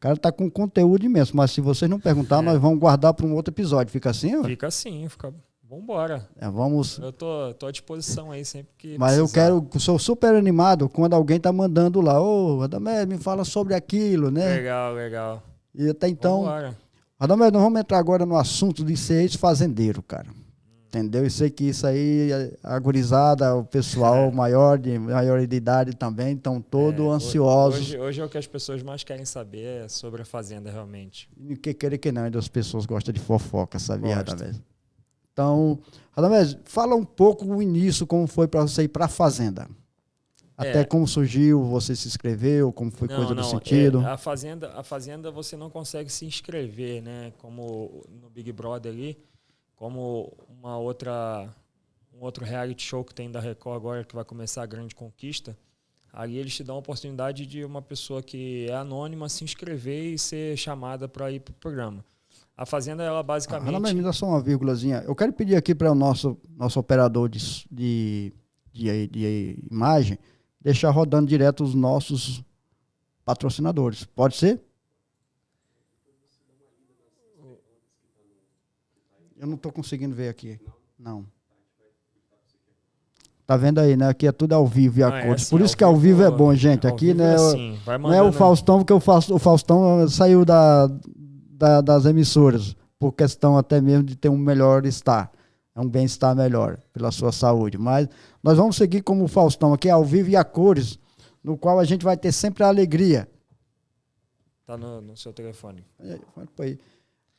cara tá com conteúdo imenso, mas se vocês não perguntar, nós vamos guardar para um outro episódio. Fica assim, ó? Fica assim, fica... Vambora. Vamos... Eu tô à disposição aí sempre que Mas precisar. eu sou super animado quando alguém tá mandando lá, ô, Radamés, me fala sobre aquilo, né? Legal. E até então, Vambora. Radamés, nós vamos entrar agora no assunto de ser ex-fazendeiro, cara. Entendeu? Eu sei que isso aí, a gurizada, o pessoal maior de idade também, estão todos ansiosos. Hoje é o que as pessoas mais querem saber sobre a fazenda, realmente. E que querer que não, ainda as pessoas gostam de fofoca, sabia, Gosto. Radamés? Então, Radamés, fala um pouco o início, como foi para você ir para a fazenda. Até como surgiu, você se inscreveu, como foi coisa do sentido. A fazenda você não consegue se inscrever, né? Como no Big Brother ali, como um outro reality show que tem da Record agora, que vai começar a Grande Conquista. Ali eles te dão a oportunidade de uma pessoa que é anônima se inscrever e ser chamada para ir para o programa. A fazenda, ela basicamente... Me dá só uma vírgulazinha. Eu quero pedir aqui para o nosso operador de imagem deixar rodando direto os nossos patrocinadores. Pode ser? Eu não estou conseguindo ver aqui. Não. Tá vendo aí, né? Aqui é tudo ao vivo e a cores. Por isso que ao vivo é bom, gente. Aqui né, não é o Faustão, porque o Faustão saiu das emissoras, por questão até mesmo de ter um melhor estar, um bem-estar melhor pela sua saúde. Mas nós vamos seguir como o Faustão aqui, ao vivo e a cores, no qual a gente vai ter sempre a alegria. Tá no seu telefone.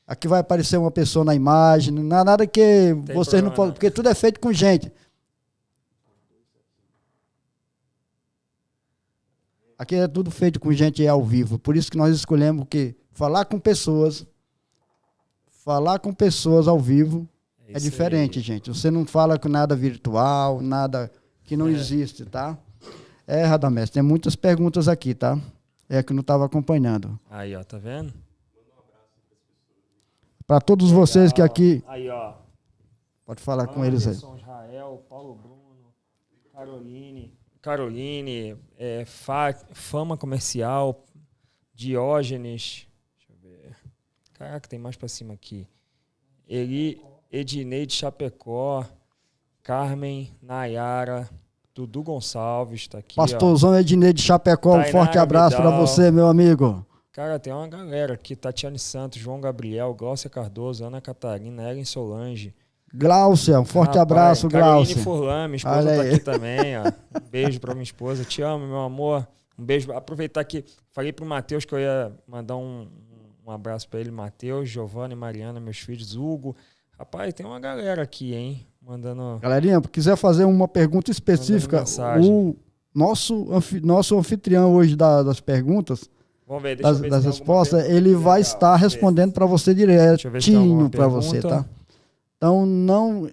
Aqui vai aparecer uma pessoa na imagem, não é nada que vocês não podem, porque tudo é feito com gente. Aqui é tudo feito com gente ao vivo, por isso que nós escolhemos que falar com pessoas ao vivo é diferente, gente. Você não fala com nada virtual, nada que não existe, tá? Radamés, tem muitas perguntas aqui, tá? É que não estava acompanhando. Aí, ó, tá vendo? Para todos vocês que aqui... Aí, ó. Pode falar com eles aí. Israel, Paulo Bruno, Caroline, Fama Comercial, Diógenes, deixa eu ver. Caraca, tem mais pra cima aqui. Ednei de Chapecó, Carmen, Nayara, Dudu Gonçalves, tá aqui. Pastorzão Ednei de Chapecó, um forte abraço para você, meu amigo. Cara, tem uma galera aqui, Tatiane Santos, João Gabriel, Glaucia Cardoso, Ana Catarina, Ellen Solange. Glaucia, um forte abraço, Glaucia. Caroline Furlan, minha esposa tá aqui também, ó. Um beijo pra minha esposa, te amo, meu amor. Um beijo, aproveitar que falei pro Matheus que eu ia mandar um abraço pra ele, Matheus, Giovana e Mariana, meus filhos, Hugo. Rapaz, tem uma galera aqui, hein, mandando... Galerinha, se quiser fazer uma pergunta específica, o nosso anfitrião hoje das perguntas, vamos ver, deixa eu ver das respostas, ele vai estar respondendo para você direitinho para você, tá? Então, não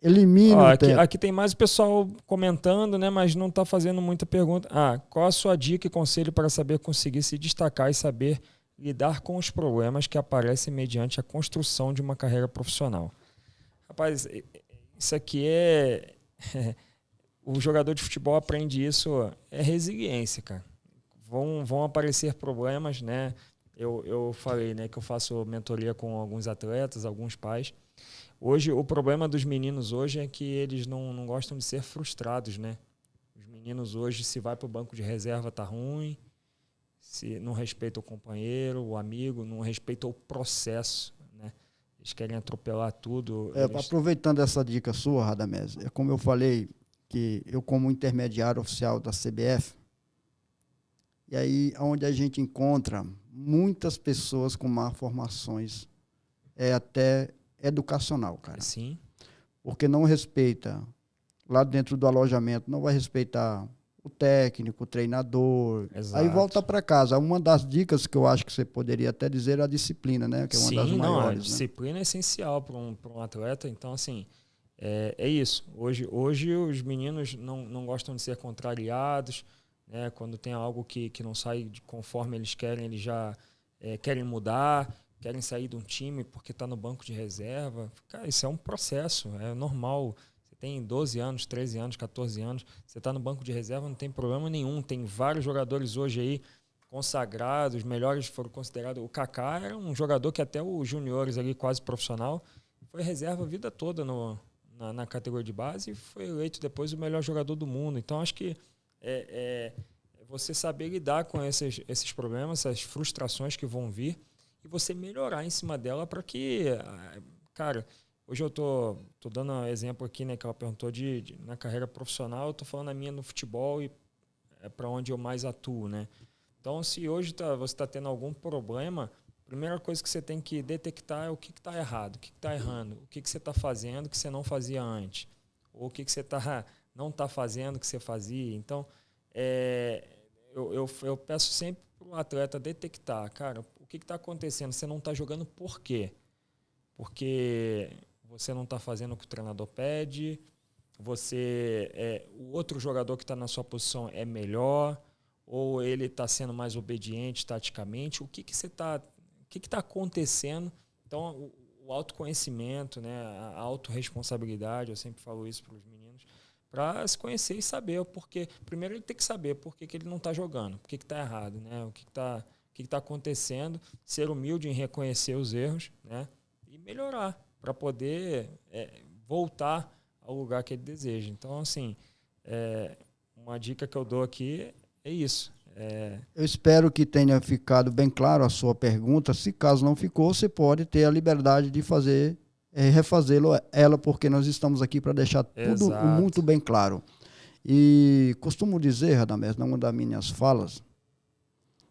elimine o tempo. Aqui tem mais o pessoal comentando, né, mas não está fazendo muita pergunta. Qual a sua dica e conselho para saber conseguir se destacar e saber lidar com os problemas que aparecem mediante a construção de uma carreira profissional? Rapaz, isso aqui o jogador de futebol aprende isso, é resiliência, cara. Vão aparecer problemas, né? Eu falei, né, que eu faço mentoria com alguns atletas, alguns pais. Hoje, o problema dos meninos hoje é que eles não gostam de ser frustrados, né? Os meninos hoje, se vai para o banco de reserva, tá ruim. Se não respeita o companheiro, o amigo, não respeita o processo, né? Eles querem atropelar tudo. Aproveitando essa dica sua, Radamés, como eu falei, que eu como intermediário oficial da CBF, e aí onde a gente encontra muitas pessoas com má formações, até educacional, cara. Sim. Porque não respeita, lá dentro do alojamento, não vai respeitar o técnico, o treinador. Exato. Aí volta para casa. Uma das dicas que eu acho que você poderia até dizer é a disciplina, né? Que é uma das maiores. A disciplina é essencial para um atleta. Então, assim, é isso. Hoje os meninos não gostam de ser contrariados, né? Quando tem algo que não sai conforme eles querem, eles já querem mudar, querem sair de um time porque está no banco de reserva. Cara, isso é um processo, é normal. Você tem 12 anos, 13 anos, 14 anos, você está no banco de reserva, não tem problema nenhum. Tem vários jogadores hoje aí consagrados, os melhores foram considerados. O Kaká era um jogador que até os juniores ali, quase profissional, foi reserva a vida toda na categoria de base e foi eleito depois o melhor jogador do mundo. Então, acho que você saber lidar com esses problemas, essas frustrações que vão vir e você melhorar em cima dela para que... Cara, hoje eu tô dando um exemplo aqui, né, que ela perguntou na carreira profissional, eu tô falando a minha no futebol e é para onde eu mais atuo, né? Então, se hoje você está tendo algum problema, a primeira coisa que você tem que detectar é o que está errado, o que está errando, o que você está fazendo que você não fazia antes, ou o que você não está fazendo que você fazia. Então, eu peço sempre para o atleta detectar, cara, o que está acontecendo? Você não está jogando por quê? Porque você não está fazendo o que o treinador pede, o outro jogador que está na sua posição é melhor, ou ele está sendo mais obediente taticamente, o que está acontecendo? Então, o autoconhecimento, né, a autorresponsabilidade, eu sempre falo isso para os meninos, para se conhecer e saber o porquê. Primeiro ele tem que saber por que ele não está jogando, por que está errado, né, o que está acontecendo, ser humilde em reconhecer os erros, né, e melhorar para poder voltar ao lugar que ele deseja. Então, assim, uma dica que eu dou aqui é isso. Eu espero que tenha ficado bem claro a sua pergunta. Se caso não ficou, você pode ter a liberdade de refazê-lo ela, porque nós estamos aqui para deixar tudo muito bem claro. E costumo dizer, Radamés, numa das minhas falas,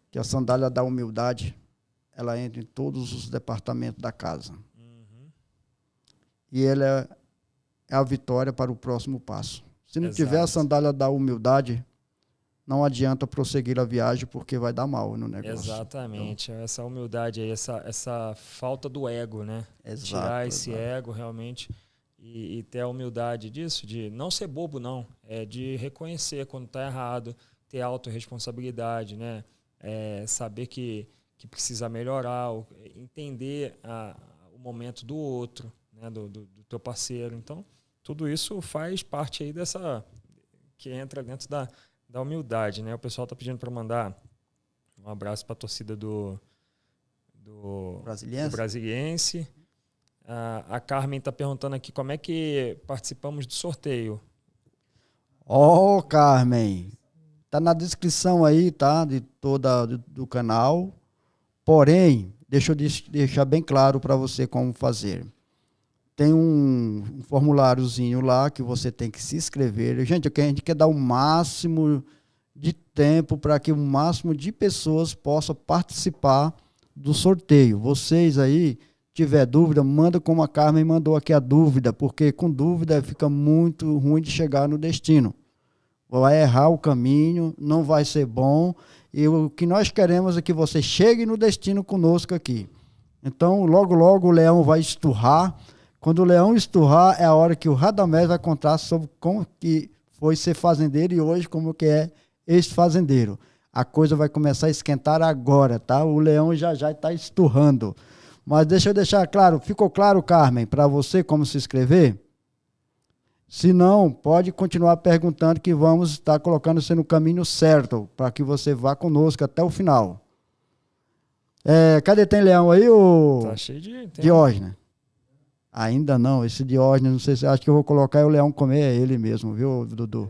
que a sandália da humildade, ela entra em todos os departamentos da casa. E ela é a vitória para o próximo passo. Se não tiver a sandália da humildade, não adianta prosseguir a viagem, porque vai dar mal no negócio. Exatamente. Então, essa humildade aí, essa falta do ego, né? Exato, tirar esse ego realmente e ter a humildade disso, de não ser bobo, não. É de reconhecer quando está errado, ter autorresponsabilidade, né? Saber que precisa melhorar, entender o momento do outro, né? do teu parceiro. Então, tudo isso faz parte aí que entra dentro da humildade, né? O pessoal está pedindo para mandar um abraço para a torcida do Brasiliense. A Carmen está perguntando aqui como é que participamos do sorteio. Carmen, tá na descrição aí, tá? Do canal. Porém, deixa eu deixar bem claro para você como fazer. Tem um formuláriozinho lá que você tem que se inscrever. Gente, a gente quer dar o máximo de tempo para que o máximo de pessoas possam participar do sorteio. Vocês aí, tiver dúvida, manda como a Carmen mandou aqui a dúvida, porque com dúvida fica muito ruim de chegar no destino. Vai errar o caminho, não vai ser bom. E o que nós queremos é que você chegue no destino conosco aqui. Então, logo, logo o leão vai esturrar. Quando o leão esturrar, é a hora que o Radamés vai contar sobre como que foi ser fazendeiro e hoje como que é ex-fazendeiro. A coisa vai começar a esquentar agora, tá? O leão já está esturrando. Mas deixa eu deixar claro, ficou claro, Carmen, para você como se inscrever? Se não, pode continuar perguntando que vamos estar colocando você no caminho certo, para que você vá conosco até o final. Cadê? Tem leão aí, Tá cheio de... Diógenes? Ainda não, esse Diógenes, não sei se acho que eu vou colocar e o leão comer é ele mesmo, viu, Dudu?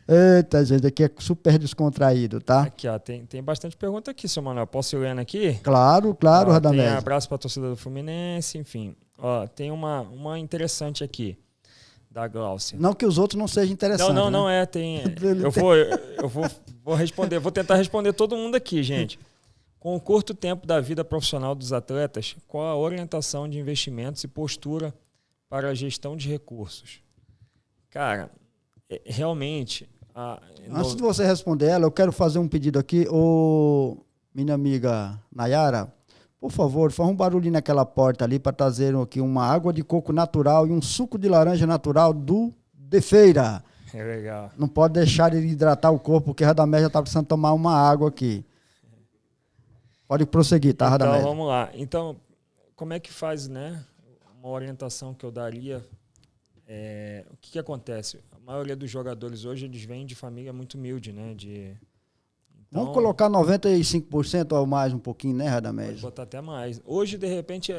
Eita, gente, aqui é super descontraído, tá? Aqui, ó, tem bastante pergunta aqui, seu Manuel. Posso ir lendo aqui? Claro, Radamés. Tem abraço para a torcida do Fluminense, enfim. Ó, tem uma interessante aqui, da Glaucia. Não que os outros não sejam interessantes. Não, tem. Eu vou responder, vou tentar responder todo mundo aqui, gente. Com o curto tempo da vida profissional dos atletas, qual a orientação de investimentos e postura para a gestão de recursos? Cara, realmente... Antes de você responder ela, eu quero fazer um pedido aqui. Minha amiga Nayara, por favor, faz um barulhinho naquela porta ali para trazer aqui uma água de coco natural e um suco de laranja natural de feira. É legal. Não pode deixar ele hidratar o corpo, porque Radamés já está precisando tomar uma água aqui. Pode prosseguir, tá, Radamés? Então, vamos lá. Então, como é que faz, né? Uma orientação que eu daria... o que acontece? A maioria dos jogadores hoje, eles vêm de família muito humilde, né? Então, vamos colocar 95% ou mais um pouquinho, né, pode Radamés? botar até mais. Hoje, de repente,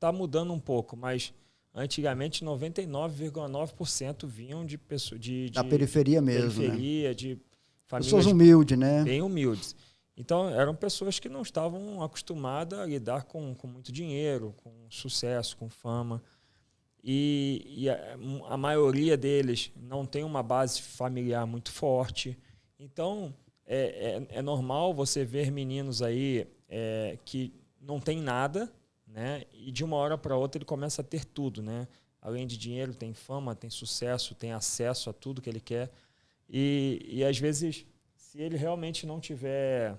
tá mudando um pouco, mas antigamente 99,9% vinham de pessoas Da periferia mesmo, né? periferia, de Pessoas famílias humildes, né? bem humildes. Então, eram pessoas que não estavam acostumadas a lidar com muito dinheiro, com sucesso, com fama. E a maioria deles não tem uma base familiar muito forte. Então, é normal você ver meninos aí que não tem nada, né? E de uma hora para outra ele começa a ter tudo, né? Além de dinheiro, tem fama, tem sucesso, tem acesso a tudo que ele quer. E às vezes, se ele realmente não tiver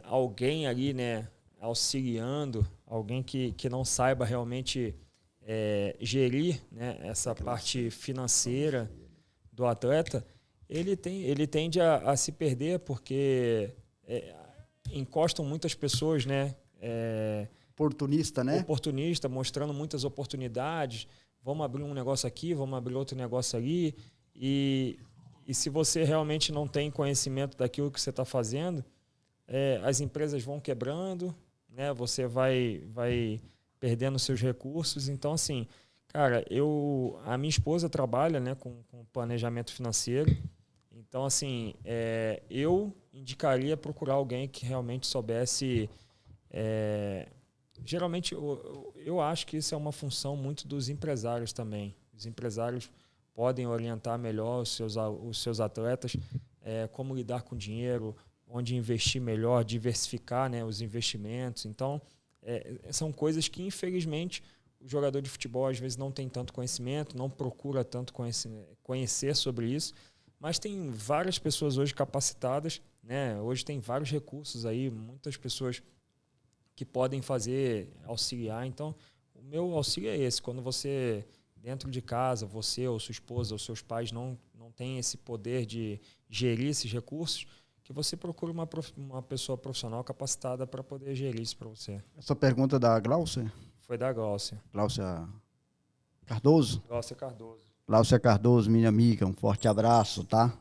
alguém ali, né, auxiliando, alguém que não saiba realmente gerir, né, essa parte financeira do atleta, ele tende a se perder porque encostam muitas pessoas, né, Oportunista, né? oportunista, mostrando muitas oportunidades. Vamos abrir um negócio aqui, vamos abrir outro negócio ali. E se você realmente não tem conhecimento daquilo que você está fazendo, as empresas vão quebrando, né? Você vai perdendo seus recursos. Então, assim, cara, a minha esposa trabalha, né, com planejamento financeiro. Então, assim, eu indicaria procurar alguém que realmente soubesse. Geralmente, eu acho que isso é uma função muito dos empresários também. Os empresários podem orientar melhor os seus atletas, como lidar com dinheiro, onde investir melhor, diversificar, né, os investimentos. Então, são coisas que, infelizmente, o jogador de futebol às vezes não tem tanto conhecimento, não procura tanto conhecer sobre isso, mas tem várias pessoas hoje capacitadas, né? Hoje tem vários recursos aí, muitas pessoas que podem auxiliar. Então, o meu auxílio é esse. Quando você, dentro de casa, você ou sua esposa ou seus pais não tem esse poder de gerir esses recursos, que você procure uma pessoa profissional capacitada para poder gerir isso para você. Essa pergunta da Glaucia? Foi da Glaucia. Glaucia Cardoso? Glaucia Cardoso. Glaucia Cardoso, minha amiga, um forte abraço, tá?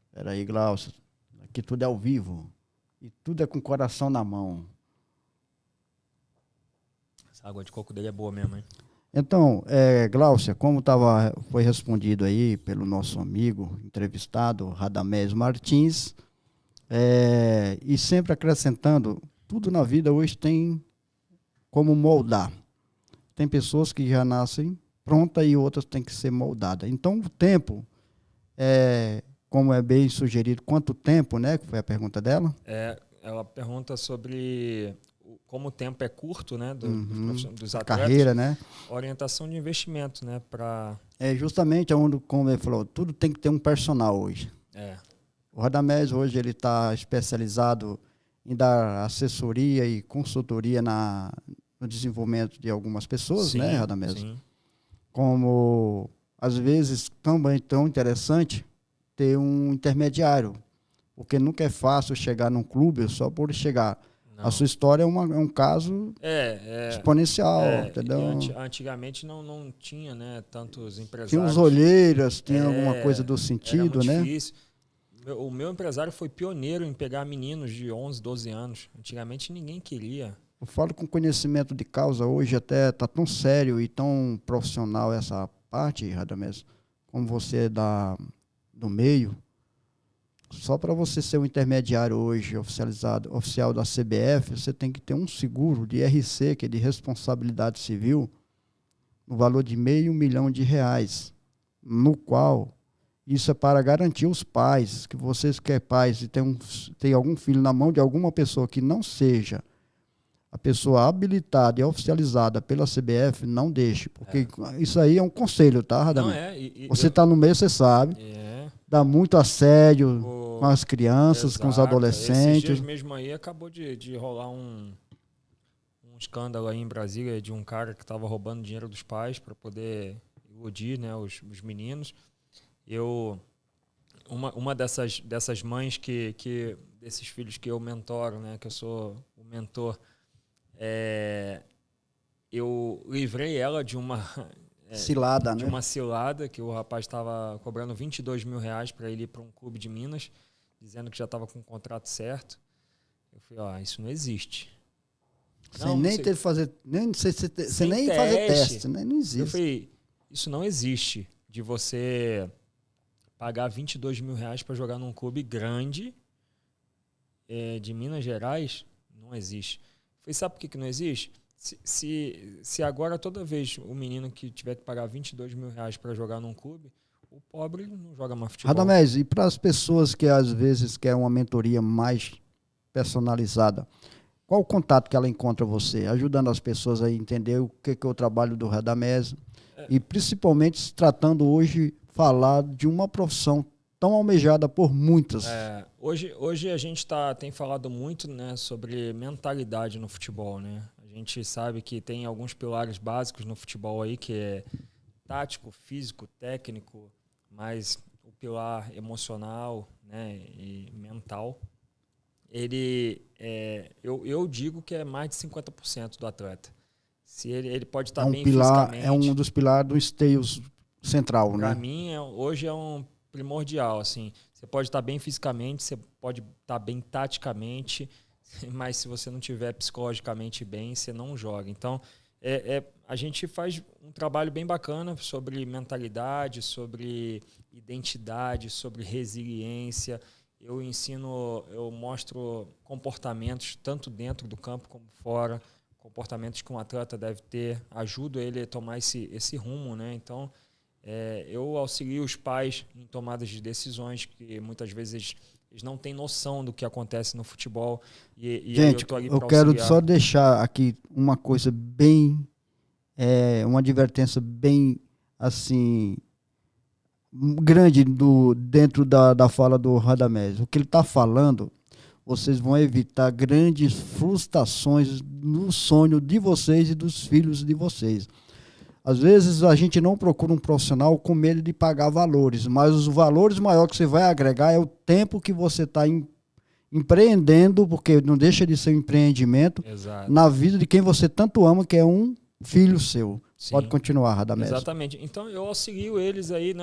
Espera aí, Glaucia. Aqui tudo é ao vivo. E tudo é com o coração na mão. Essa água de coco dele é boa mesmo, hein? Então, Glaucia, como foi respondido aí pelo nosso amigo entrevistado, Radamés Martins, e sempre acrescentando, tudo na vida hoje tem como moldar. Tem pessoas que já nascem prontas e outras têm que ser moldadas. Então, o tempo, como é bem sugerido, quanto tempo, né? Que foi a pergunta dela? Ela pergunta sobre como o tempo é curto, né? Dos atletas. Carreira, né? Orientação de investimento, né? Justamente onde, como ele falou, tudo tem que ter um personal hoje. O Radamés hoje ele está especializado em dar assessoria e consultoria no desenvolvimento de algumas pessoas, sim, né, Radamés? Sim. Como, às vezes, também tão interessante ter um intermediário, porque nunca é fácil chegar num clube só por chegar. Não. A sua história é um caso exponencial, entendeu? Antigamente não tinha, né, tantos empresários. Tinha os olheiras, tinha alguma coisa do sentido, era muito né? Difícil. O meu empresário foi pioneiro em pegar meninos de 11, 12 anos. Antigamente ninguém queria. Eu falo com conhecimento de causa, hoje até está tão sério e tão profissional essa parte, Radamés, como você é do meio. Só para você ser um intermediário hoje oficial da CBF, você tem que ter um seguro de RC, que é de responsabilidade civil, no valor de R$500 mil, no qual isso é para garantir os pais, que vocês que é pais e tem algum filho na mão de alguma pessoa que não seja a pessoa habilitada e oficializada pela CBF, não deixe, porque isso aí é um conselho, tá, Radamés? Você está no meio, você sabe. Dá muito assédio com as crianças, com os adolescentes. Esses dias mesmo aí acabou de rolar um escândalo aí em Brasília de um cara que estava roubando dinheiro dos pais para poder iludir, né, os meninos. Uma dessas mães desses filhos que eu mentoro, né, que eu sou o mentor, eu livrei ela de uma cilada, de né? uma cilada, que o rapaz estava cobrando R$22 mil para ele ir para um clube de Minas, dizendo que já estava com o contrato certo. Eu falei, isso não existe. Sem nem ter que fazer, sem nem teste. fazer teste, né? Não existe. Eu falei, isso não existe, de você pagar R$22 mil para jogar num clube grande de Minas Gerais. Não existe. Eu falei, sabe por que não existe? Se agora, toda vez o menino que tiver que pagar R$22 mil para jogar num clube, o pobre não joga mais futebol. Radamés, e para as pessoas que às vezes querem uma mentoria mais personalizada, qual o contato que ela encontra você? Ajudando as pessoas a entender o que é o trabalho do Radamés e principalmente se tratando hoje, falar de uma profissão tão almejada por muitas. Hoje a gente tem falado muito, né, sobre mentalidade no futebol, né? A gente sabe que tem alguns pilares básicos no futebol aí, que é tático, físico, técnico, mas o pilar emocional, né, e mental, eu digo que é mais de 50% do atleta. Se ele pode estar bem fisicamente... É um dos pilares do esteio central, né? Para mim, hoje é um primordial, assim. Você pode estar bem fisicamente, você pode estar bem taticamente, mas se você não estiver psicologicamente bem, você não joga. Então, a gente faz um trabalho bem bacana sobre mentalidade, sobre identidade, sobre resiliência. Eu mostro comportamentos tanto dentro do campo como fora, comportamentos que um atleta deve ter, ajudo ele a tomar esse rumo, né? Então, eu auxilio os pais em tomadas de decisões que muitas vezes eles não têm noção do que acontece no futebol. Gente, eu quero só deixar aqui uma coisa bem, uma advertência bem, assim, grande dentro da fala do Radamés. O que ele está falando, vocês vão evitar grandes frustrações no sonho de vocês e dos filhos de vocês. Às vezes a gente não procura um profissional com medo de pagar valores, mas os valores maiores que você vai agregar é o tempo que você está empreendendo, porque não deixa de ser um empreendimento. Exato. Na vida de quem você tanto ama, que é um filho seu. Sim. Pode continuar, Radamés. Exatamente. Então eu auxilio eles aí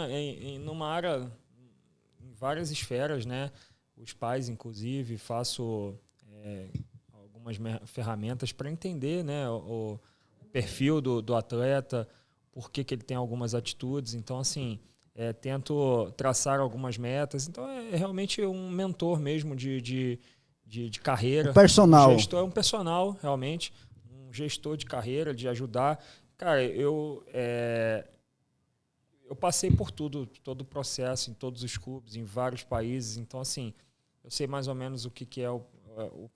numa área, em várias esferas, né? Os pais, inclusive, faço algumas ferramentas para entender, né, o perfil do atleta, por que ele tem algumas atitudes. Então, assim, tento traçar algumas metas. Então, é realmente um mentor mesmo de carreira. Personal. É um personal, realmente. Um gestor de carreira, de ajudar. Cara, eu passei por todo o processo, em todos os clubes, em vários países. Então, assim, eu sei mais ou menos o que é o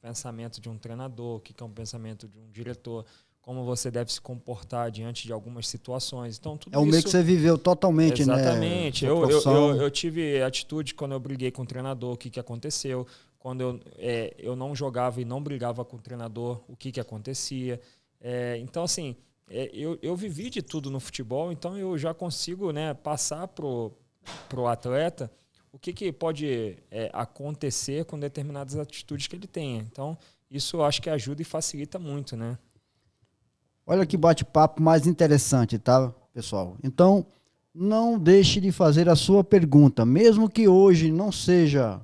pensamento de um treinador, o que é um pensamento de um diretor, como você deve se comportar diante de algumas situações. Então, tudo o meio que você viveu totalmente, exatamente, né? Exatamente. Eu tive atitude quando eu briguei com o treinador, o que aconteceu. Quando eu não jogava e não brigava com o treinador, o que acontecia. Então, assim, eu vivi de tudo no futebol, então eu já consigo, né, passar pro atleta o que pode acontecer com determinadas atitudes que ele tenha. Então, isso eu acho que ajuda e facilita muito, né? Olha que bate-papo mais interessante, tá, pessoal? Então, não deixe de fazer a sua pergunta, mesmo que hoje não seja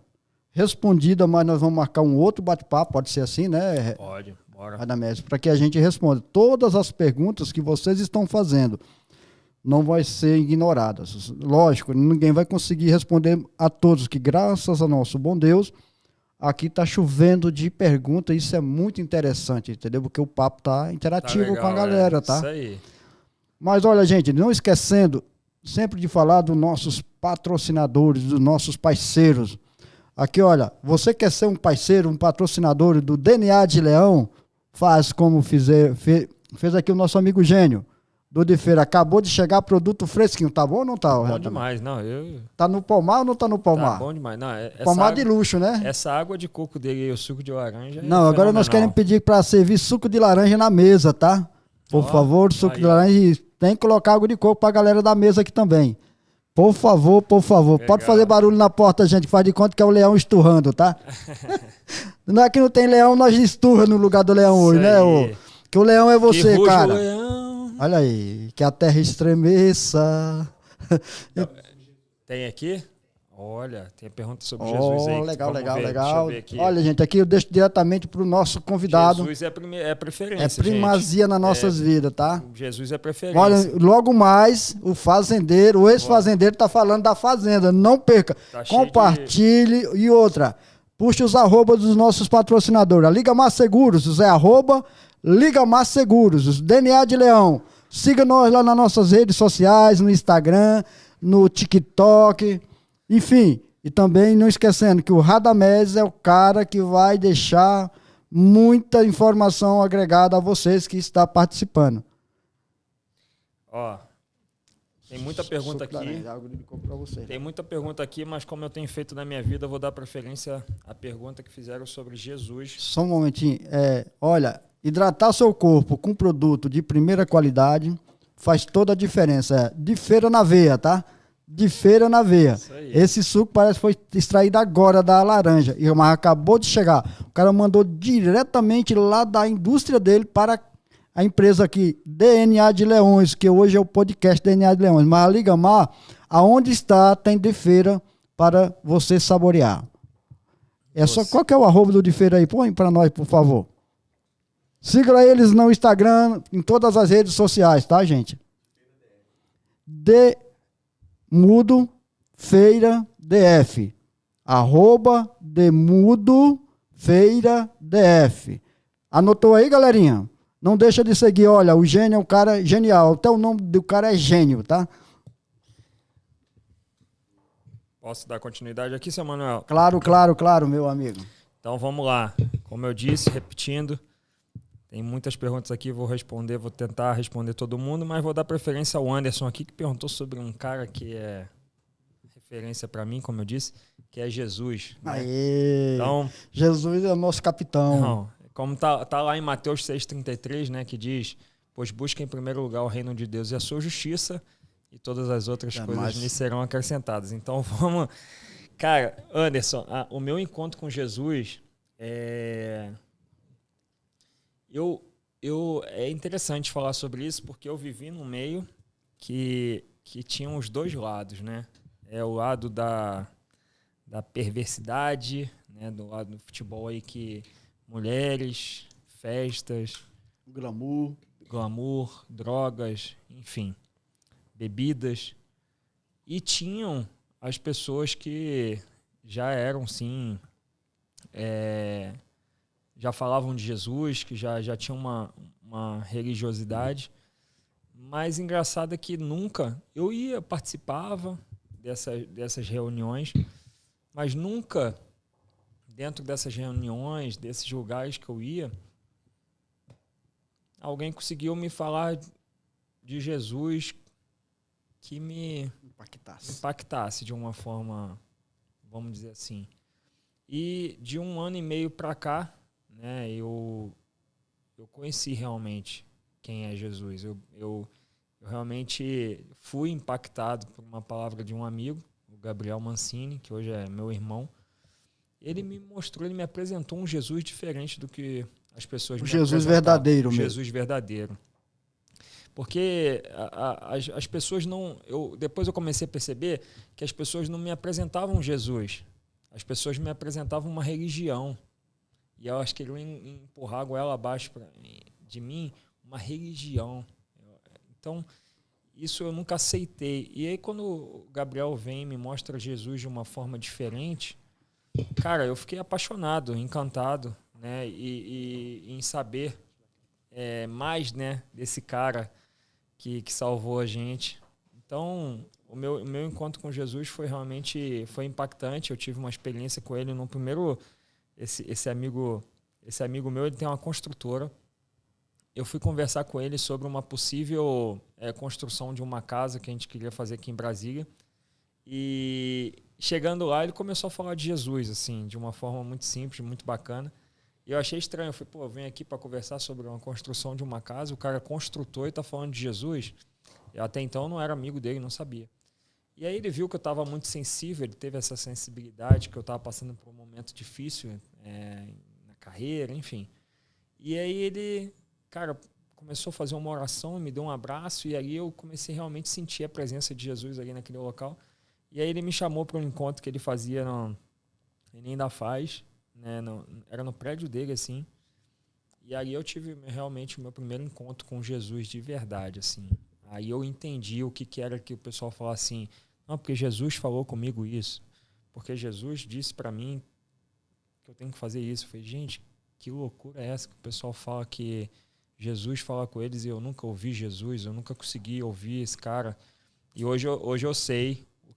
respondida, mas nós vamos marcar um outro bate-papo, pode ser assim, né? Pode, bora. Radamés, para que a gente responda. Todas as perguntas que vocês estão fazendo não vão ser ignoradas. Lógico, ninguém vai conseguir responder a todos, que graças ao nosso bom Deus, aqui está chovendo de perguntas, isso é muito interessante, entendeu? Porque o papo está interativo legal, com a galera, tá? Isso aí. Mas olha, gente, não esquecendo sempre de falar dos nossos patrocinadores, dos nossos parceiros. Aqui, olha, você quer ser um parceiro, um patrocinador do DNA de Leão? Faz como fez aqui o nosso amigo Gênio. Do de feira, acabou de chegar produto fresquinho, tá bom ou não tá? Bom demais, não, Tá no pomar ou não tá no pomar? Tá bom demais, não. Pomar de luxo, né? Essa água de coco dele e o suco de laranja não, agora nós queremos pedir para servir suco de laranja na mesa, tá? Por favor, suco de laranja, e tem que colocar água de coco pra galera da mesa aqui também. Por favor, por favor. Legal. Pode fazer barulho na porta, gente, faz de conta que é o leão esturrando, tá? Não é que não tem leão, nós esturra no lugar do leão hoje, né? Que o leão é você, ruja cara. o leão. Olha aí, que a terra estremeça. Tem aqui? Olha, tem a pergunta sobre Jesus aí. Legal, Vamos legal, ver. legal. Deixa eu ver aqui. Olha, gente, aqui eu deixo diretamente para o nosso convidado. Jesus é preferência, É primazia gente. nas nossas vidas, tá? Jesus é preferência. Olha, logo mais, o fazendeiro, o ex-fazendeiro tá falando da fazenda. Não perca. Tá cheio Compartilhe. E outra, puxe os arrobas dos nossos patrocinadores. A Liga Mar Seguros, é arroba Liga Mar Seguros, os DNA de Leão. Siga nós lá nas nossas redes sociais, no Instagram, no TikTok, enfim. E também não esquecendo que o Radamés é o cara que vai deixar muita informação agregada a vocês que estão participando. Ó, tem muita pergunta aqui. Você. Tem muita pergunta aqui, mas como eu tenho feito na minha vida, eu vou dar preferência à pergunta que fizeram sobre Jesus. Só um momentinho. Olha, hidratar seu corpo com produto de primeira qualidade faz toda a diferença. De feira na veia, tá? De feira na veia. Esse suco parece que foi extraído agora da laranja, mas acabou de chegar. O cara mandou diretamente lá da indústria dele para a empresa aqui, DNA de Leões, que hoje é o podcast DNA de Leões. Mas a Liga Mar, aonde está, tem de feira para você saborear. Qual que é o arroba do de feira aí? Põe para nós, por favor. Siga eles no Instagram, em todas as redes sociais, tá, gente? Demudo Feira DF. Arroba Demudo Feira DF. Anotou aí, galerinha? Não deixa de seguir. Olha, o gênio é um cara genial. Até o nome do cara é gênio, tá? Posso dar continuidade aqui, seu Manuel? Claro, meu amigo. Então vamos lá. Como eu disse, repetindo, tem muitas perguntas aqui, vou tentar responder todo mundo, mas vou dar preferência ao Anderson aqui, que perguntou sobre um cara que é referência para mim, como eu disse, que é Jesus. Né? Aê! Então, Jesus é o nosso capitão. Não, como tá lá em Mateus 6,33, né, que diz, pois busca em primeiro lugar o reino de Deus e a sua justiça, e todas as outras coisas lhe serão acrescentadas. Então vamos... Cara, Anderson, o meu encontro com Jesus é interessante falar sobre isso, porque eu vivi num meio que tinha os dois lados, né? O lado da perversidade, né? Do lado do futebol aí que mulheres, festas, glamour, drogas, enfim, bebidas. E tinham as pessoas que já eram, sim, já falavam de Jesus, que já tinham uma religiosidade. Mas engraçado é que nunca... Eu participava dessas reuniões, mas nunca, dentro dessas reuniões, desses lugares que eu ia, alguém conseguiu me falar de Jesus que me impactasse de uma forma, vamos dizer assim. E de 1 ano e meio para cá, né, eu conheci realmente quem é Jesus. Eu realmente fui impactado por uma palavra de um amigo, o Gabriel Mancini, que hoje é meu irmão. Ele me mostrou, ele me apresentou um Jesus diferente do que as pessoas me apresentavam. Jesus verdadeiro mesmo. Jesus verdadeiro. Porque as pessoas não... Depois eu comecei a perceber que as pessoas não me apresentavam Jesus. As pessoas me apresentavam uma religião. E elas queriam empurrar a goela abaixo de mim uma religião. Então, isso eu nunca aceitei. E aí, quando o Gabriel vem e me mostra Jesus de uma forma diferente, cara, eu fiquei apaixonado, encantado, né? E em saber mais, né, desse cara que salvou a gente. Então, o meu encontro com Jesus foi impactante. Eu tive uma experiência com ele no primeiro... Esse amigo meu, ele tem uma construtora. Eu fui conversar com ele sobre uma possível construção de uma casa que a gente queria fazer aqui em Brasília. E chegando lá, ele começou a falar de Jesus, assim, de uma forma muito simples, muito bacana. E eu achei estranho. Eu falei, eu venho aqui para conversar sobre uma construção de uma casa. O cara é construtor e está falando de Jesus. Eu até então não era amigo dele, não sabia. E aí ele viu que eu estava muito sensível, ele teve essa sensibilidade, que eu estava passando por um momento difícil na carreira, enfim. E aí ele cara, começou a fazer uma oração, me deu um abraço, e aí eu comecei realmente a sentir a presença de Jesus ali naquele local. E aí ele me chamou para um encontro que ele fazia, ele ainda faz, né, era no prédio dele, assim. E aí eu tive realmente o meu primeiro encontro com Jesus de verdade, assim. Aí eu entendi o que era que o pessoal falava assim, não, porque Jesus falou comigo isso, porque Jesus disse para mim que eu tenho que fazer isso. Eu falei, gente, que loucura é essa que o pessoal fala que Jesus fala com eles e eu nunca ouvi Jesus, eu nunca consegui ouvir esse cara. E hoje eu sei o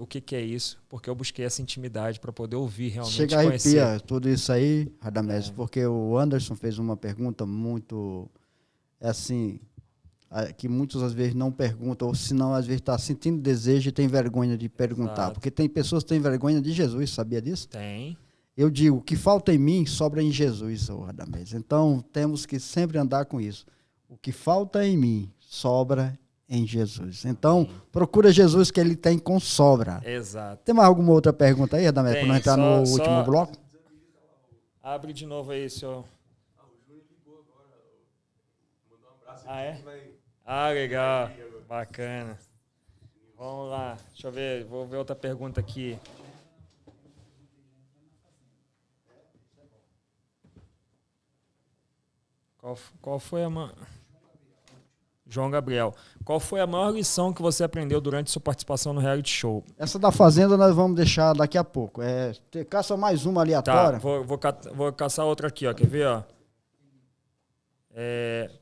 que é isso, porque eu busquei essa intimidade para poder ouvir realmente, chega a conhecer. arrepia tudo isso aí, Radamés, porque o Anderson fez uma pergunta muito, assim, que muitos às vezes não perguntam, ou se não, às vezes está sentindo desejo e tem vergonha de perguntar. Exato. Porque tem pessoas que têm vergonha de Jesus, sabia disso? Tem. Eu digo, o que falta em mim, sobra em Jesus, Radamés. Então, temos que sempre andar com isso. O que falta em mim, sobra em Jesus. Então, procura Jesus que ele tem com sobra. Exato. Tem mais alguma outra pergunta aí, Radamés, para nós entrar no último bloco? Abre de novo aí, senhor. O Júnior ligou agora, mandou um abraço. Ah, é? Ah, legal. Bacana. Vamos lá. Deixa eu ver. Vou ver outra pergunta aqui. Qual foi a João Gabriel. Qual foi a maior lição que você aprendeu durante sua participação no reality show? Essa da Fazenda nós vamos deixar daqui a pouco. Caça mais uma aleatória. Tá, vou caçar outra aqui, ó. Quer ver, ó?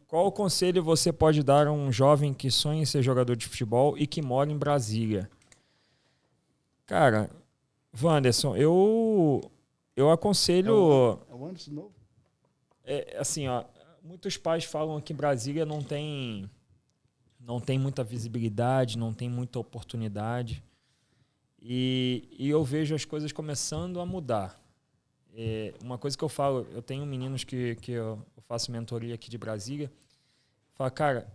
Qual conselho você pode dar a um jovem que sonha em ser jogador de futebol e que mora em Brasília? Cara, Wanderson, eu aconselho... É o Anderson de novo? Assim, ó, muitos pais falam que Brasília não tem muita visibilidade, não tem muita oportunidade. E eu vejo as coisas começando a mudar. Uma coisa que eu falo, eu tenho meninos que eu faço mentoria aqui de Brasília, falo, cara,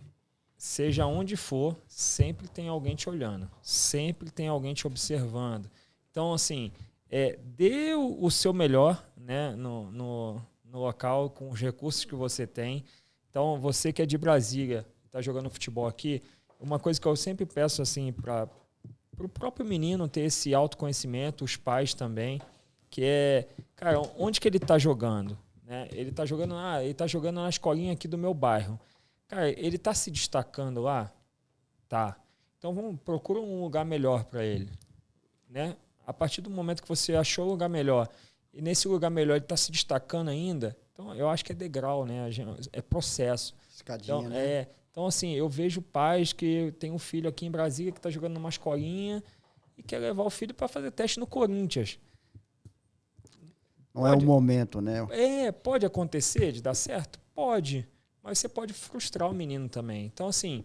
seja onde for, sempre tem alguém te olhando, sempre tem alguém te observando. Então, assim, dê o seu melhor, né, no local, com os recursos que você tem. Então, você que é de Brasília, está jogando futebol aqui, uma coisa que eu sempre peço assim, para o próprio menino ter esse autoconhecimento, os pais também, que cara, onde que ele está jogando? Né? Ele está jogando na escolinha aqui do meu bairro. Cara, ele está se destacando lá? Tá. Então, procura um lugar melhor para ele. Né? A partir do momento que você achou o lugar melhor, e nesse lugar melhor ele está se destacando ainda, então eu acho que é degrau, né? É processo. Escadinha, então, né? Então, assim, eu vejo pais que tem um filho aqui em Brasília que está jogando numa escolinha e quer levar o filho para fazer teste no Corinthians. Não é o momento, né? Pode acontecer de dar certo? Pode. Mas você pode frustrar o menino também. Então, assim,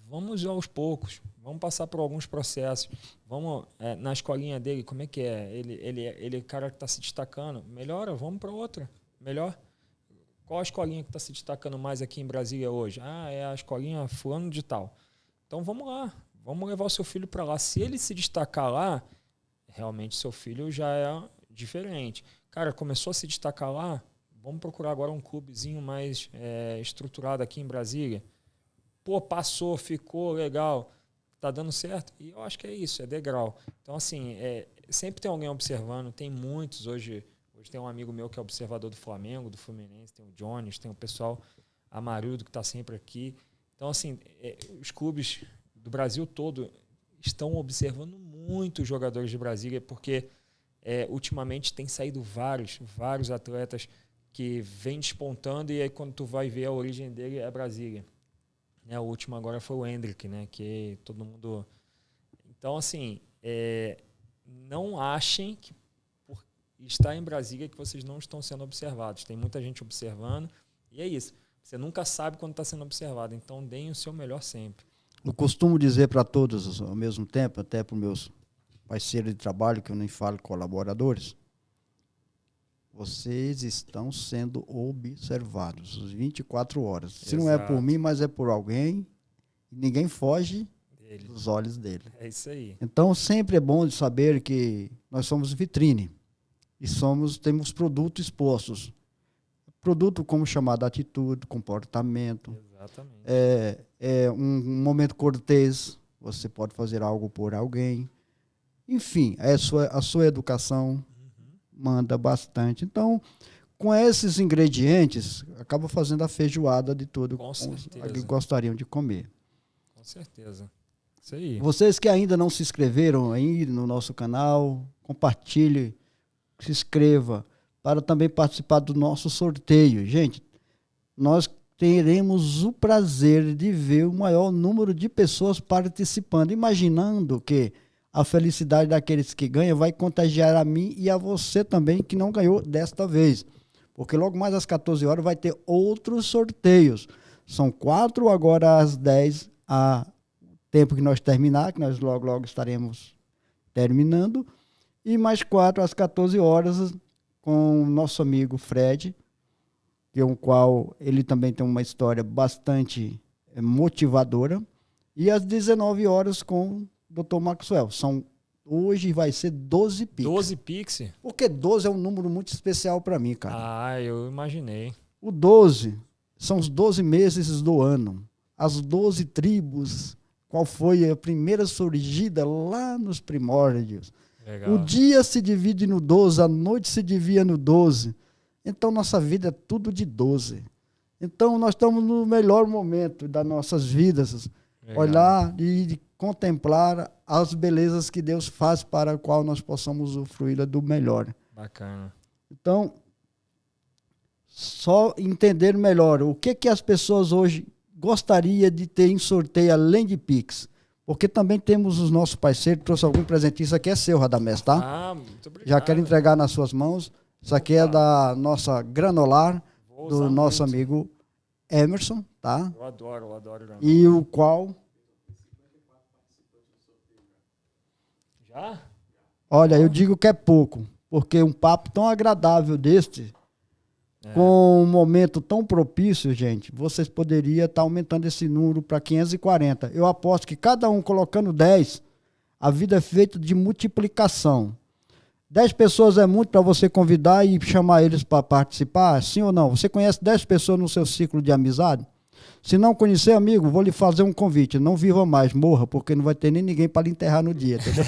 vamos aos poucos. Vamos passar por alguns processos. Vamos, na escolinha dele, como é que é? Ele é o cara que está se destacando. Melhora, vamos para outra. Melhor. Qual a escolinha que está se destacando mais aqui em Brasília hoje? É a escolinha fulano de tal. Então vamos lá. Vamos levar o seu filho para lá. Se ele se destacar lá, realmente seu filho já é diferente. Cara, começou a se destacar lá, vamos procurar agora um clubezinho mais estruturado aqui em Brasília. Pô, passou, ficou legal. Tá dando certo? E eu acho que é isso, é degrau. Então, assim, sempre tem alguém observando, tem muitos hoje. Hoje tem um amigo meu que é observador do Flamengo, do Fluminense, tem o Jones, tem o pessoal Amarildo que está sempre aqui. Então, assim, os clubes do Brasil todo estão observando muito os jogadores de Brasília, porque ultimamente tem saído vários atletas que vêm despontando e aí quando tu vai ver a origem dele é Brasília. O último agora foi o Hendrick, né? Que todo mundo... Então, assim, não achem que por estar em Brasília que vocês não estão sendo observados. Tem muita gente observando e é isso. Você nunca sabe quando está sendo observado, então deem o seu melhor sempre. Eu costumo dizer para todos ao mesmo tempo, até para os meus parceiros de trabalho, que eu nem falo colaboradores, vocês estão sendo observados 24 horas. Se não é por mim, mas é por alguém, ninguém foge dos olhos dele. É isso aí. Então, sempre é bom de saber que nós somos vitrine e temos produtos expostos. produto como chamado atitude, comportamento, Exatamente. um momento cortês, você pode fazer algo por alguém. Enfim, a sua educação manda bastante. Então, com esses ingredientes, acaba fazendo a feijoada de tudo Com que certeza. gostariam de comer. Com certeza. Isso aí. Vocês que ainda não se inscreveram aí no nosso canal, compartilhe, se inscreva para também participar do nosso sorteio. Gente, nós teremos o prazer de ver o maior número de pessoas participando, imaginando que a felicidade daqueles que ganham vai contagiar a mim e a você também, que não ganhou desta vez. Porque logo mais às 14 horas vai ter outros sorteios. São 4 agora às 10, a tempo que nós terminar, que nós logo estaremos terminando. E mais 4 às 14 horas com o nosso amigo Fred, que é um qual ele também tem uma história bastante motivadora. E às 19 horas com o Dr. Maxwell. Hoje vai ser 12 Pix. 12 Pix? Porque 12 é um número muito especial para mim, cara. Ah, eu imaginei. O 12 são os 12 meses do ano. As 12 tribos, qual foi a primeira surgida lá nos primórdios. Legal. O dia se divide no 12, a noite se divide no 12. Então, nossa vida é tudo de 12. Então, nós estamos no melhor momento das nossas vidas. Legal. Olhar e contemplar as belezas que Deus faz para a qual nós possamos usufruir do melhor. Bacana. Então, só entender melhor o que as pessoas hoje gostariam de ter em sorteio além de Pix. Porque também temos os nossos parceiros, trouxe algum presentinho. Isso aqui é seu, Radamés, tá? Ah, muito obrigado. Já quero entregar nas suas mãos. Isso aqui é da nossa granolar, do nosso amigo Emerson, tá? Eu adoro granolar. E o qual... Já? Olha, eu digo que é pouco, porque um papo tão agradável deste, com um momento tão propício, gente, vocês poderiam estar aumentando esse número para 540. Eu aposto que cada um colocando 10, a vida é feita de multiplicação. 10 pessoas é muito para você convidar e chamar eles para participar, sim ou não? Você conhece 10 pessoas no seu ciclo de amizade? Se não conhecer, amigo, vou lhe fazer um convite. Não viva mais, morra, porque não vai ter nem ninguém para lhe enterrar no dia, entendeu?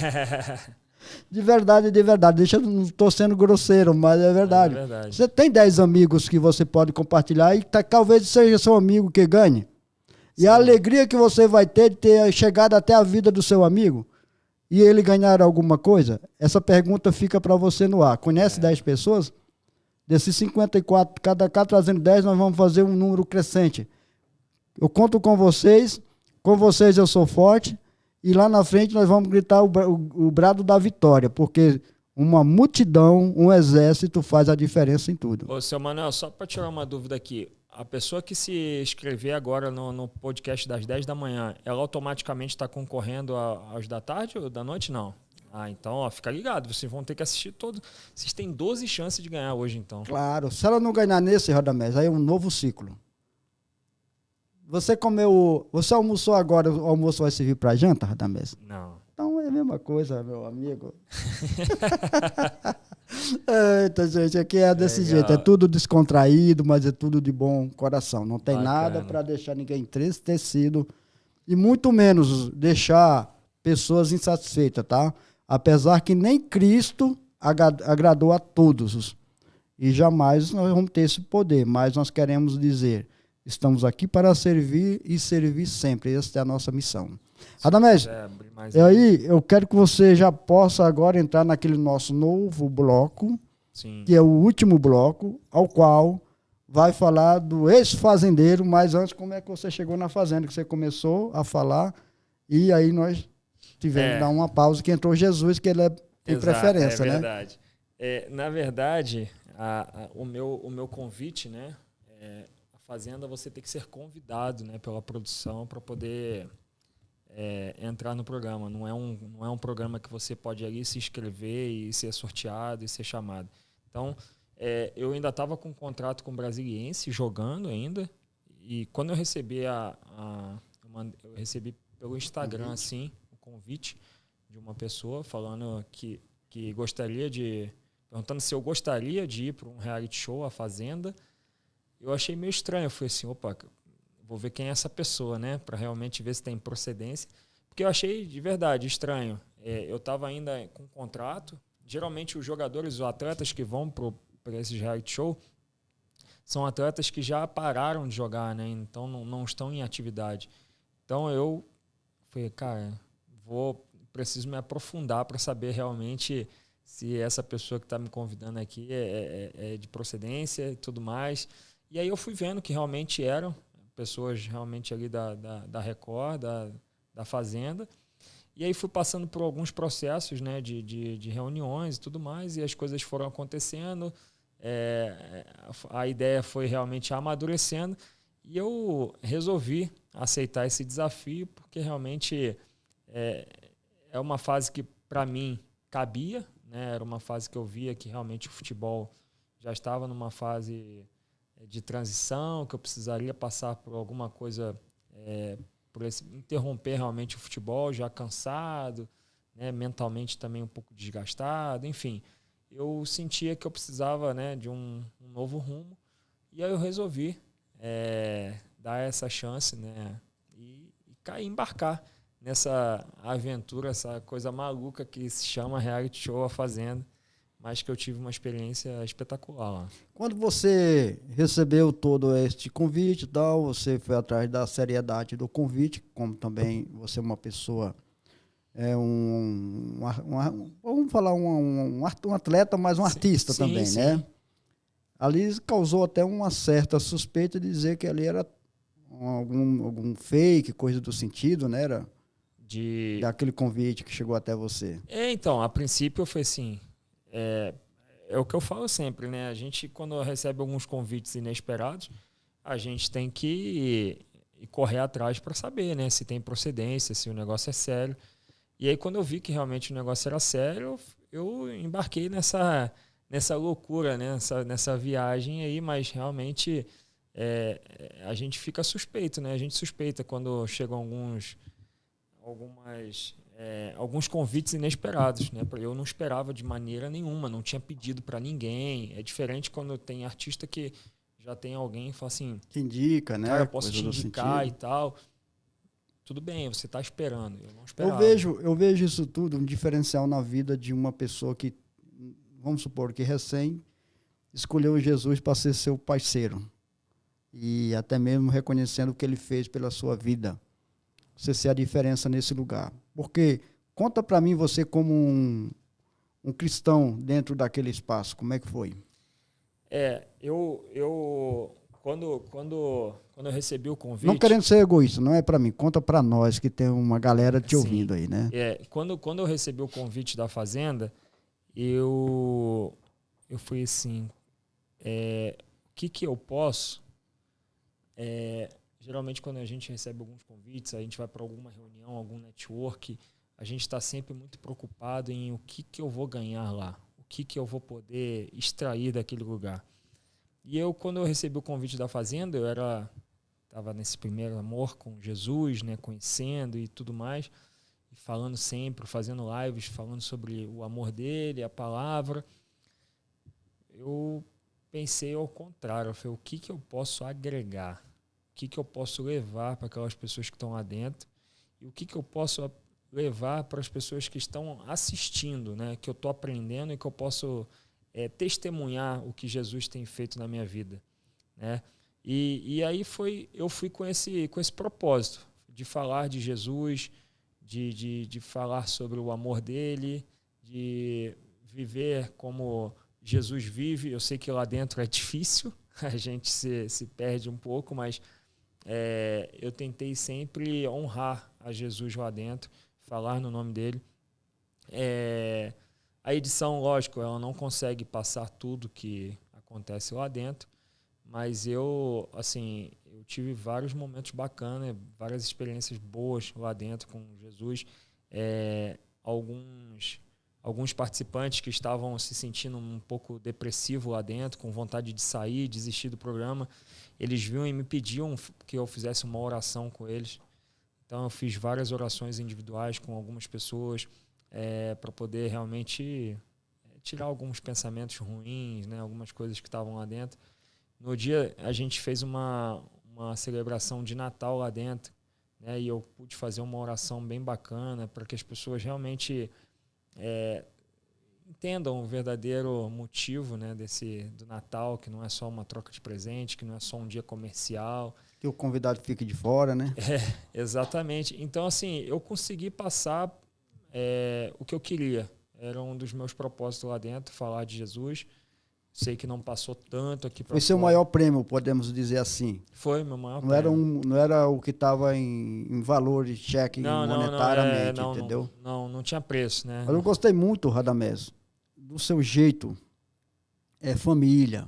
De verdade. Deixa, não estou sendo grosseiro, mas é verdade. É verdade. Você tem 10 amigos que você pode compartilhar e talvez seja seu amigo que ganhe. E Sim. a alegria que você vai ter de ter chegado até a vida do seu amigo e ele ganhar alguma coisa, essa pergunta fica para você no ar. Conhece 10 pessoas? Desses 54, cada trazendo 10, nós vamos fazer um número crescente. Eu conto com vocês eu sou forte, e lá na frente nós vamos gritar o brado da vitória, porque uma multidão, um exército faz a diferença em tudo. Ô, seu Manuel, só para tirar uma dúvida aqui, a pessoa que se inscrever agora no podcast das 10 da manhã, ela automaticamente está concorrendo aos da tarde ou da noite? Não. Ah, então, ó, fica ligado, vocês vão ter que assistir todo. Vocês têm 12 chances de ganhar hoje, então. Claro, se ela não ganhar nesse, Radamés, aí é um novo ciclo. Você almoçou agora, o almoço vai servir para janta, Radamés? Não. Então é a mesma coisa, meu amigo. Eita, gente, aqui é desse Legal. jeito, é tudo descontraído, mas é tudo de bom coração. Não tem Bacana. nada para deixar ninguém entristecido e muito menos deixar pessoas insatisfeitas, tá? Apesar que nem Cristo agradou a todos e jamais nós vamos ter esse poder, mas nós queremos dizer, estamos aqui para servir e servir sempre. Essa é a nossa missão. Radamés, e aí eu quero que você já possa agora entrar naquele nosso novo bloco, Sim. que é o último bloco, ao qual vai falar do ex-fazendeiro, mas antes, como é que você chegou na fazenda, que você começou a falar, e aí nós tivemos que dar uma pausa, que entrou Jesus, que ele tem preferência, né? É verdade. Na verdade, o meu convite, né? A fazenda, você tem que ser convidado, né, pela produção para poder entrar no programa. Não é um programa que você pode ali se inscrever e ser sorteado e ser chamado. Então, eu ainda estava com um contrato com o Brasiliense, jogando ainda, e quando eu recebi eu recebi pelo Instagram assim, o convite de uma pessoa falando que gostaria perguntando se eu gostaria de ir para um reality show, A Fazenda, eu achei meio estranho. Eu fui assim, opa, vou ver quem é essa pessoa, né? Para realmente ver se tem procedência. Porque eu achei de verdade estranho. Eu estava ainda com contrato. Geralmente os jogadores, os atletas que vão para esse reality show são atletas que já pararam de jogar, né? Então não estão em atividade. Então eu falei, cara, preciso me aprofundar para saber realmente se essa pessoa que está me convidando aqui é de procedência e tudo mais. E aí eu fui vendo que realmente eram pessoas realmente ali da Record, da Fazenda. E aí fui passando por alguns processos, né, de reuniões e tudo mais, e as coisas foram acontecendo. A ideia foi realmente amadurecendo e eu resolvi aceitar esse desafio porque realmente é uma fase que para mim cabia, né? Era uma fase que eu via que realmente o futebol já estava numa fase de transição, que eu precisaria passar por alguma coisa, interromper realmente o futebol, já cansado, né? Mentalmente também um pouco desgastado, enfim. Eu sentia que eu precisava, né, de um novo rumo, e aí eu resolvi dar essa chance, né, e embarcar nessa aventura, essa coisa maluca que se chama reality show A Fazenda, mas que eu tive uma experiência espetacular lá. Quando você recebeu todo este convite e tal, você foi atrás da seriedade do convite, como também você é uma pessoa, vamos falar um atleta, mas um artista Sim, também, sim. né? Ali causou até uma certa suspeita de dizer que ali era algum fake, coisa do sentido, né? Era daquele convite que chegou até você. Então, a princípio foi assim, é o que eu falo sempre, né? A gente, quando recebe alguns convites inesperados, a gente tem que ir correr atrás para saber, né? Se tem procedência, se o negócio é sério. E aí, quando eu vi que realmente o negócio era sério, eu embarquei nessa loucura, né? Nessa viagem aí, mas realmente a gente fica suspeito, né? A gente suspeita quando chegam alguns convites inesperados, né? Eu não esperava de maneira nenhuma, não tinha pedido para ninguém. É diferente quando tem artista que já tem alguém que fala assim, Que indica, cara, né? posso Coisa te do indicar e sentido. tal. Tudo bem, você está esperando. Eu não Eu esperava. vejo isso tudo, um diferencial na vida de uma pessoa que, vamos supor, que recém escolheu Jesus para ser seu parceiro. E até mesmo reconhecendo o que ele fez pela sua vida. Você ser a diferença nesse lugar. Porque, conta para mim você como um cristão dentro daquele espaço, como é que foi? Quando eu recebi o Não convite, querendo ser egoísta, não é para mim, conta para nós que tem uma galera te assim, ouvindo aí, né? quando eu recebi o convite da Fazenda, eu fui assim, o que eu posso? Geralmente quando a gente recebe alguns convites, a gente vai para alguma reunião, algum network, a gente está sempre muito preocupado em o que eu vou ganhar lá, o que eu vou poder extrair daquele lugar. E quando eu recebi o convite da Fazenda, eu estava nesse primeiro amor com Jesus, né, conhecendo e tudo mais, e falando sempre, fazendo lives, falando sobre o amor dele, a palavra. Eu pensei ao contrário, eu falei, o que eu posso agregar? O que eu posso levar para aquelas pessoas que estão lá dentro? E o que eu posso levar para as pessoas que estão assistindo, né, que eu estou aprendendo e que eu posso testemunhar o que Jesus tem feito na minha vida, né? E aí eu fui com esse propósito de falar de Jesus, de falar sobre o amor dele, de viver como Jesus vive. Eu sei que lá dentro é difícil, a gente se perde um pouco, mas eu tentei sempre honrar a Jesus lá dentro, falar no nome dele. A edição, lógico, ela não consegue passar tudo que acontece lá dentro, mas eu tive vários momentos bacanas, várias experiências boas lá dentro com Jesus. Alguns participantes que estavam se sentindo um pouco depressivo lá dentro, com vontade de sair, desistir do programa, eles vinham e me pediam que eu fizesse uma oração com eles. Então eu fiz várias orações individuais com algumas pessoas, para poder realmente tirar alguns pensamentos ruins, né, algumas coisas que estavam lá dentro. No dia, a gente fez uma celebração de Natal lá dentro, né? E eu pude fazer uma oração bem bacana para que as pessoas realmente entendam o verdadeiro motivo, né, do Natal, que não é só uma troca de presente, que não é só um dia comercial. Que o convidado fique de fora, né? Exatamente. Então, assim, eu consegui passar o que eu queria. Era um dos meus propósitos lá dentro, falar de Jesus. Sei que não passou tanto aqui para Foi seu maior prêmio, podemos dizer assim. Foi meu maior Não prêmio. não era o que estava em valor de cheque monetariamente, entendeu? Não tinha preço, né? Mas eu gostei muito, Radamés, do seu jeito, família.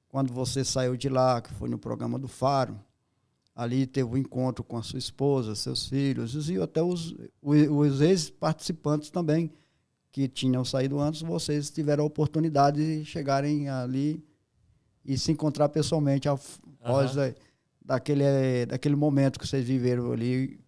Quando você saiu de lá, que foi no programa do Faro, ali teve um encontro com a sua esposa, seus filhos, e até os ex-participantes também, que tinham saído antes, vocês tiveram a oportunidade de chegarem ali e se encontrar pessoalmente após daquele momento que vocês viveram ali,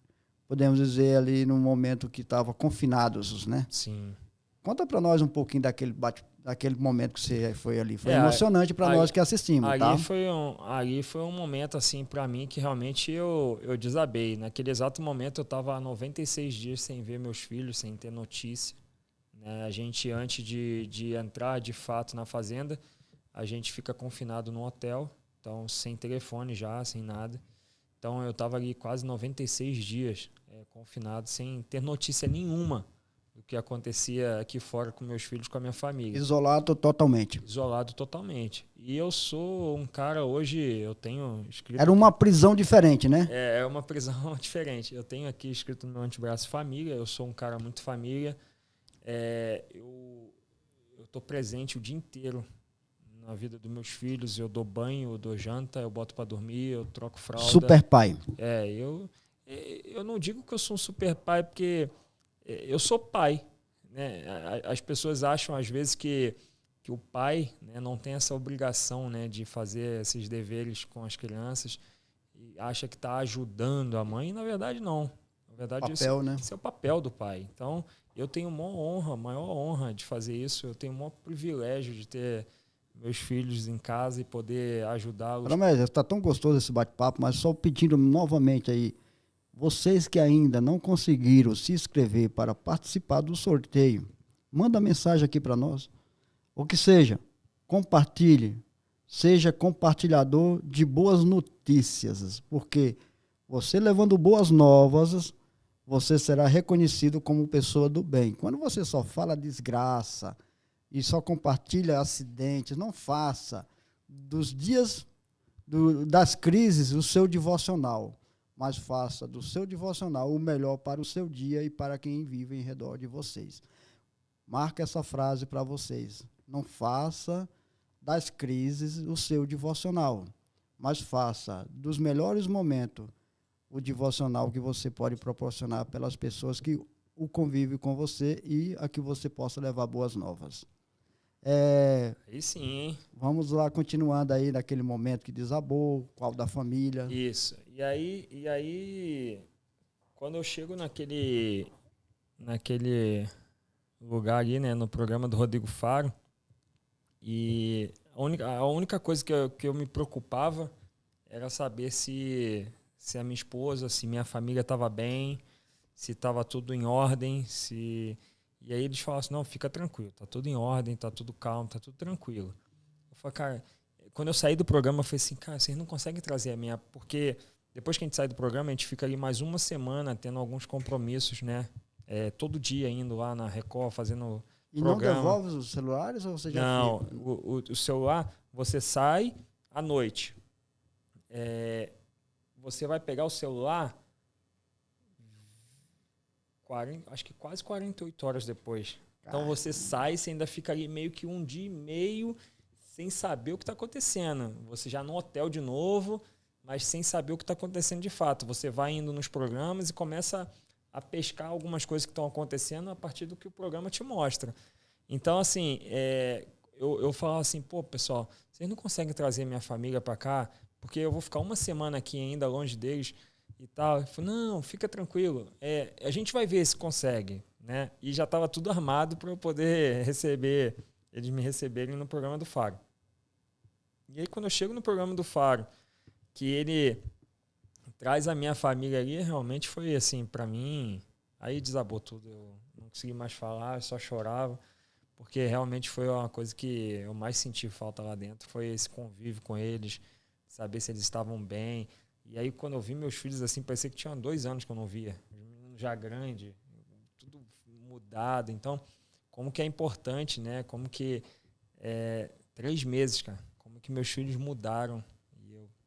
podemos dizer ali no momento que estavam confinados, né? Sim. Conta para nós um pouquinho daquele momento que você foi ali. Foi emocionante para nós que assistimos, tá? Ali foi um momento assim para mim que realmente eu desabei. Naquele exato momento eu estava há 96 dias sem ver meus filhos, sem ter notícia. A gente, antes de entrar de fato na fazenda, a gente fica confinado no hotel, então sem telefone já, sem nada. Então eu estava ali quase 96 dias confinado, sem ter notícia nenhuma do que acontecia aqui fora com meus filhos, com a minha família. Isolado totalmente. Isolado totalmente. E eu sou um cara, hoje eu tenho escrito... Era uma prisão diferente, né? É uma prisão diferente. Eu tenho aqui escrito no meu antebraço família, eu sou um cara muito família. Eu estou presente o dia inteiro na vida dos meus filhos. Eu dou banho, eu dou janta, eu boto para dormir, eu troco fralda. Super pai. Eu não digo que eu sou um super pai porque eu sou pai, né? As pessoas acham às vezes que o pai, né, não tem essa obrigação, né, de fazer esses deveres com as crianças e acha que está ajudando a mãe, e na verdade não. Na verdade, esse é o papel do pai. Então, eu tenho maior honra de fazer isso. Eu tenho o maior privilégio de ter meus filhos em casa e poder ajudá-los. Mas está tão gostoso esse bate-papo, mas só pedindo novamente aí, vocês que ainda não conseguiram se inscrever para participar do sorteio, manda mensagem aqui para nós. Ou que seja, compartilhe, seja compartilhador de boas notícias, porque você levando boas novas, você será reconhecido como pessoa do bem. Quando você só fala desgraça e só compartilha acidentes, não faça dos dias das crises o seu devocional, mas faça do seu devocional o melhor para o seu dia e para quem vive em redor de vocês. Marca essa frase para vocês. Não faça das crises o seu devocional, mas faça dos melhores momentos o devocional que você pode proporcionar pelas pessoas que o convivem com você e a que você possa levar boas novas. Aí sim, hein? Vamos lá, continuando aí naquele momento que desabou, qual da família. Isso. E aí quando eu chego naquele lugar ali, né, no programa do Rodrigo Faro, e a única coisa que eu me preocupava era saber se a minha esposa, se minha família estava bem, se estava tudo em ordem, E aí eles falaram assim, não, fica tranquilo, tá tudo em ordem, tá tudo calmo, tá tudo tranquilo. Eu falei, cara, quando eu saí do programa, eu falei assim, cara, vocês não conseguem trazer a minha... Porque depois que a gente sai do programa, a gente fica ali mais uma semana tendo alguns compromissos, né? Todo dia indo lá na Record, fazendo programa. Não devolve os celulares ou você já Não, o celular, você sai à noite. Você vai pegar o celular acho que quase 48 horas depois. Então você sai, você ainda fica ali meio que um dia e meio sem saber o que está acontecendo. Você já no hotel de novo, mas sem saber o que está acontecendo de fato. Você vai indo nos programas e começa a pescar algumas coisas que estão acontecendo a partir do que o programa te mostra. Então, assim, eu falo assim, pô, pessoal, vocês não conseguem trazer minha família para cá? Porque eu vou ficar uma semana aqui ainda longe deles e tal. Eu falei, não, fica tranquilo. A gente vai ver se consegue, né? E já estava tudo armado para eu poder eles me receberem no programa do Faro. E aí, quando eu chego no programa do Faro, que ele traz a minha família ali, realmente foi assim, para mim, aí desabou tudo. Eu não consegui mais falar, eu só chorava, porque realmente foi uma coisa que eu mais senti falta lá dentro, foi esse convívio com eles, saber se eles estavam bem. E aí, quando eu vi meus filhos assim, parecia que tinha 2 anos que eu não via, já grande, tudo mudado. Então, como que é importante, né? Como que 3 meses, cara, como que meus filhos mudaram.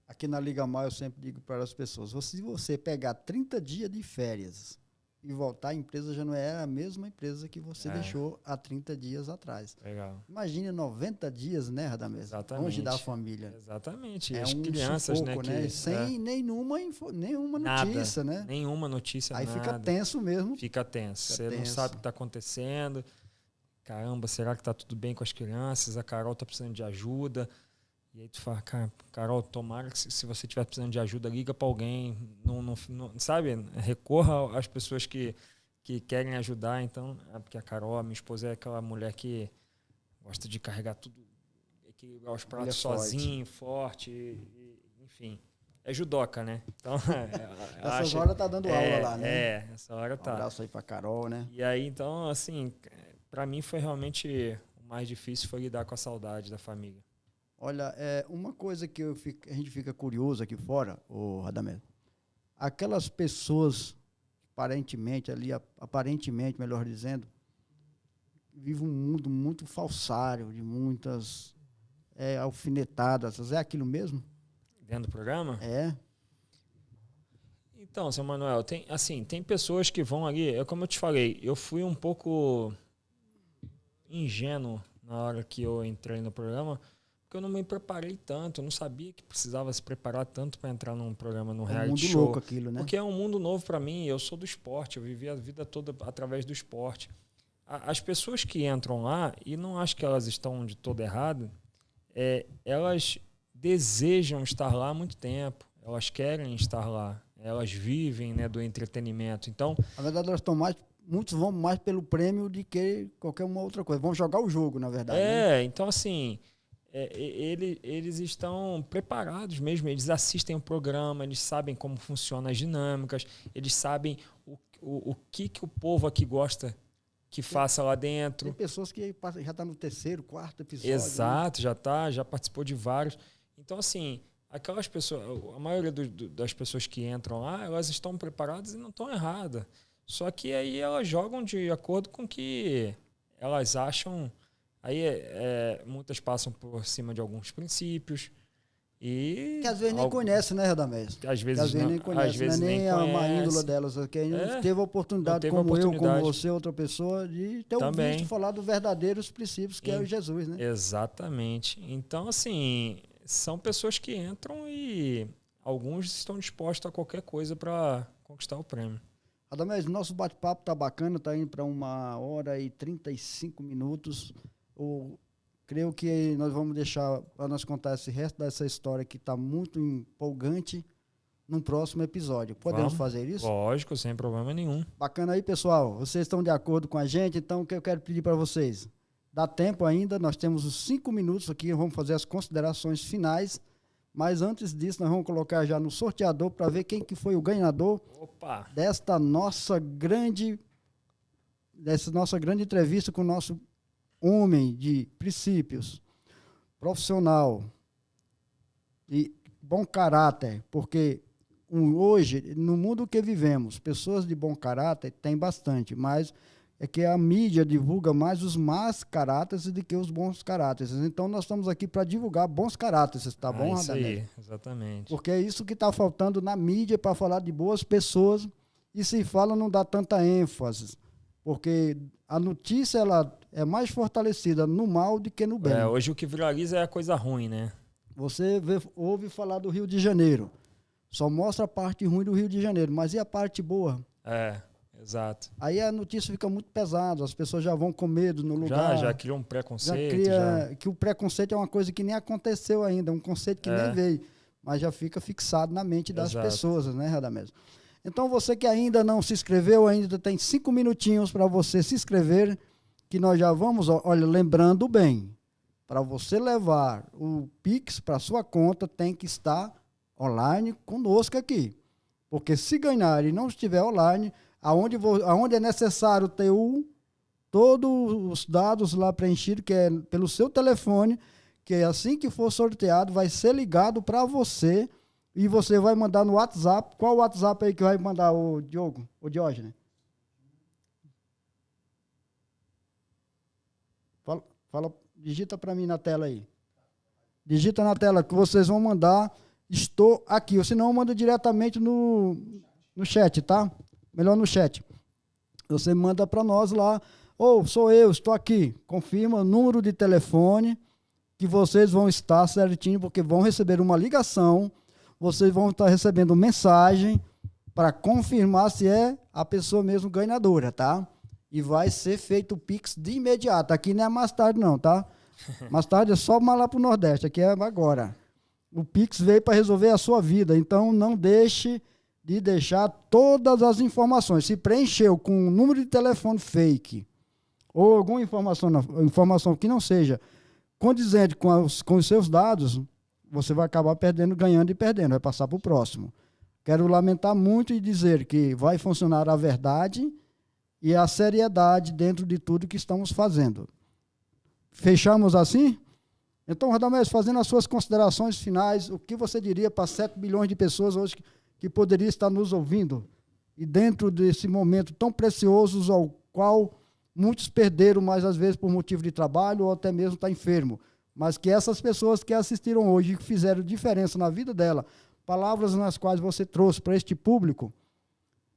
Aqui na Liga Mar eu sempre digo para as pessoas, se você pegar 30 dias de férias e voltar, a empresa já não é a mesma empresa que você deixou há 30 dias atrás. Legal. Imagine 90 dias, né, Radamés? Exatamente. Longe da família. Exatamente. É as crianças, sufoco, né? Sem nenhuma notícia, né? Nenhuma notícia, Aí nada. fica tenso mesmo. Fica tenso. Você não sabe o que está acontecendo. Caramba, será que está tudo bem com as crianças? A Carol está precisando de ajuda. E aí tu fala, cara, Carol, tomara que se você estiver precisando de ajuda, liga para alguém. Não, sabe? Recorra às pessoas que querem ajudar. Então, porque a Carol, a minha esposa, é aquela mulher que gosta de carregar tudo, equilibrar os pratos sozinho, forte, enfim. É judoca, né? Então, essa hora tá dando aula lá, né? Essa hora tá. Um abraço aí pra Carol, né? E aí, então, assim, para mim foi realmente o mais difícil foi lidar com a saudade da família. Olha, uma coisa que a gente fica curioso aqui fora, o Radamés, aquelas pessoas aparentemente, melhor dizendo, vivem um mundo muito falsário, de muitas alfinetadas. É aquilo mesmo? Dentro do programa? É. Então, seu Manuel, tem pessoas que vão ali, como eu te falei, eu fui um pouco ingênuo na hora que eu entrei no programa, porque eu não me preparei tanto, eu não sabia que precisava se preparar tanto para entrar num programa, num reality show. É um mundo louco aquilo, né? Porque é um mundo novo para mim, eu sou do esporte, eu vivi a vida toda através do esporte. As pessoas que entram lá, e não acho que elas estão de todo errado, elas desejam estar lá há muito tempo, elas querem estar lá, elas vivem, né, do entretenimento. Então, na verdade, elas estão muitos vão mais pelo prêmio do que qualquer uma outra coisa. Vão jogar o jogo, na verdade. Né? Então assim, eles estão preparados mesmo, eles assistem o programa, eles sabem como funcionam as dinâmicas, eles sabem o que o povo aqui gosta que faça lá dentro. Tem pessoas que já estão no 3º, 4º episódio. Exato, né? já participou de vários. Então, assim, aquelas pessoas, a maioria das pessoas que entram lá, elas estão preparadas e não estão erradas. Só que aí elas jogam de acordo com o que elas acham. Aí muitas passam por cima de alguns princípios. E que às vezes nem conhece, né, Radamés? Às vezes nem conhece. Às vezes nem a índole delas. Que não teve a oportunidade, como eu, como você, outra pessoa, de ter ouvido falar dos verdadeiros princípios, que é o Jesus, né? Exatamente. Então, assim, são pessoas que entram e alguns estão dispostos a qualquer coisa para conquistar o prêmio. Radamés, nosso bate-papo tá bacana, tá indo para 1h35. Creio que nós vamos deixar para nós contar esse resto dessa história que está muito empolgante num próximo episódio. Podemos fazer isso? Lógico, sem problema nenhum. Bacana aí, pessoal. Vocês estão de acordo com a gente? Então, o que eu quero pedir para vocês? Dá tempo ainda, nós temos os 5 minutos aqui, vamos fazer as considerações finais. Mas antes disso, nós vamos colocar já no sorteador para ver quem que foi o ganhador desta nossa grande entrevista com o nosso homem de princípios, profissional e bom caráter, porque hoje, no mundo que vivemos, pessoas de bom caráter tem bastante, mas é que a mídia divulga mais os más caráteres do que os bons caráteres. Então, nós estamos aqui para divulgar bons caráteres, tá bom, Radamés? Isso aí, exatamente. Porque é isso que está faltando na mídia para falar de boas pessoas, e se fala não dá tanta ênfase, porque a notícia ela é mais fortalecida no mal do que no bem. Hoje o que viraliza é a coisa ruim, né? Você ouve falar do Rio de Janeiro, só mostra a parte ruim do Rio de Janeiro, mas e a parte boa? Exato. Aí a notícia fica muito pesada, as pessoas já vão com medo no lugar. Já cria um preconceito. Que o preconceito é uma coisa que nem aconteceu ainda, um conceito que nem veio, mas já fica fixado na mente das pessoas, né, Radamés? Então, você que ainda não se inscreveu, ainda tem 5 minutinhos para você se inscrever, que nós já vamos, olha, lembrando bem, para você levar o Pix para sua conta, tem que estar online conosco aqui. Porque se ganhar e não estiver online, aonde é necessário ter todos os dados lá preenchidos, que é pelo seu telefone, que assim que for sorteado, vai ser ligado para você e você vai mandar no WhatsApp. Qual o WhatsApp aí que vai mandar, o Diogo, o Diógenes? Digita para mim na tela aí. Digita na tela que vocês vão mandar. Estou aqui. Ou senão, manda diretamente no chat, tá? Melhor no chat. Você manda para nós lá. Sou eu, estou aqui. Confirma o número de telefone que vocês vão estar certinho, porque vão receber uma ligação. Vocês vão estar recebendo mensagem para confirmar se é a pessoa mesmo ganhadora, tá? E vai ser feito o Pix de imediato. Aqui não é mais tarde não, tá? Mais tarde é só lá para o Nordeste. Aqui é agora. O Pix veio para resolver a sua vida. Então, não deixe de deixar todas as informações. Se preencheu com um número de telefone fake ou alguma informação que não seja condizente com os seus dados, você vai acabar ganhando e perdendo. Vai passar para o próximo. Quero lamentar muito e dizer que vai funcionar a verdade e a seriedade dentro de tudo que estamos fazendo. Fechamos assim? Então, Radamés, fazendo as suas considerações finais, o que você diria para 7 bilhões de pessoas hoje que poderiam estar nos ouvindo? E dentro desse momento tão precioso, ao qual muitos perderam, mas às vezes por motivo de trabalho ou até mesmo está enfermo. Mas que essas pessoas que assistiram hoje e que fizeram diferença na vida dela, palavras nas quais você trouxe para este público,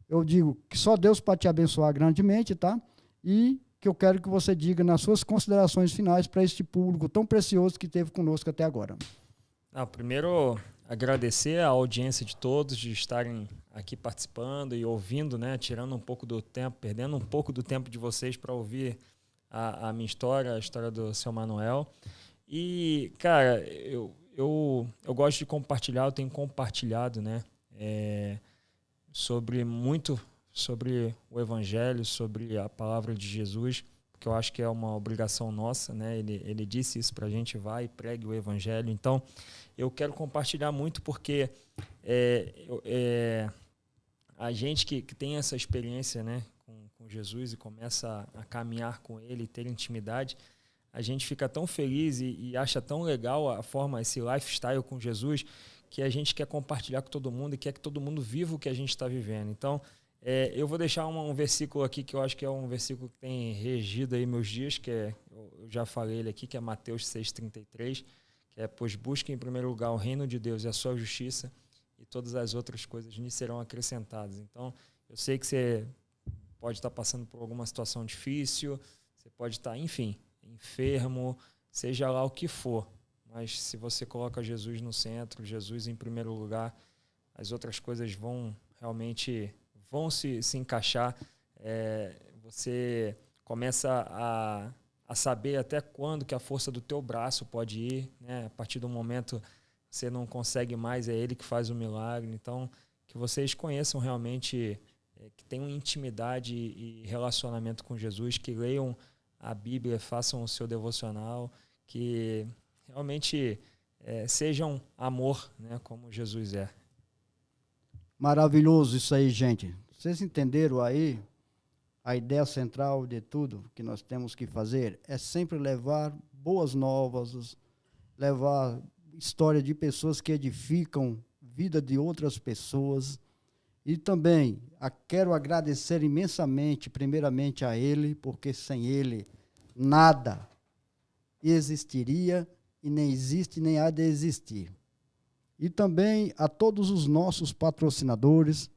eu digo que só Deus pode te abençoar grandemente, tá? E que eu quero que você diga nas suas considerações finais para este público tão precioso que esteve conosco até agora. Primeiro, agradecer a audiência de todos, de estarem aqui participando e ouvindo, né? Tirando um pouco do tempo, perdendo um pouco do tempo de vocês para ouvir a minha história, a história do seu Manuel. E, cara, eu gosto de compartilhar, eu tenho compartilhado, né? Sobre o Evangelho, sobre a palavra de Jesus, porque eu acho que é uma obrigação nossa, né? Ele disse isso pra gente, vai e pregue o Evangelho. Então, eu quero compartilhar muito porque a gente que tem essa experiência, né, com Jesus e começa a caminhar com Ele, ter intimidade, a gente fica tão feliz e acha tão legal a forma, esse lifestyle com Jesus, que a gente quer compartilhar com todo mundo e quer que todo mundo viva o que a gente está vivendo. Então, eu vou deixar um versículo aqui que eu acho que é um versículo que tem regido aí meus dias, que eu já falei ele aqui, que é Mateus 6,33, que é: pois busquem em primeiro lugar o reino de Deus e a sua justiça, e todas as outras coisas lhes serão acrescentadas. Então, eu sei que você pode estar passando por alguma situação difícil, você pode estar, enfim, enfermo, seja lá o que for. Mas se você coloca Jesus no centro, Jesus em primeiro lugar, as outras coisas vão realmente se encaixar. Você começa a saber até quando que a força do teu braço pode ir, né? A partir do momento que você não consegue mais, é Ele que faz o milagre. Então, que vocês conheçam realmente, que tenham intimidade e relacionamento com Jesus, que leiam a Bíblia, façam o seu devocional, que realmente sejam amor, né, como Jesus é. Maravilhoso isso aí, gente. Vocês entenderam aí? A ideia central de tudo que nós temos que fazer é sempre levar boas novas, levar história de pessoas que edificam vida de outras pessoas. E também quero agradecer imensamente, primeiramente a Ele, porque sem Ele nada existiria e nem existe, nem há de existir. E também a todos os nossos patrocinadores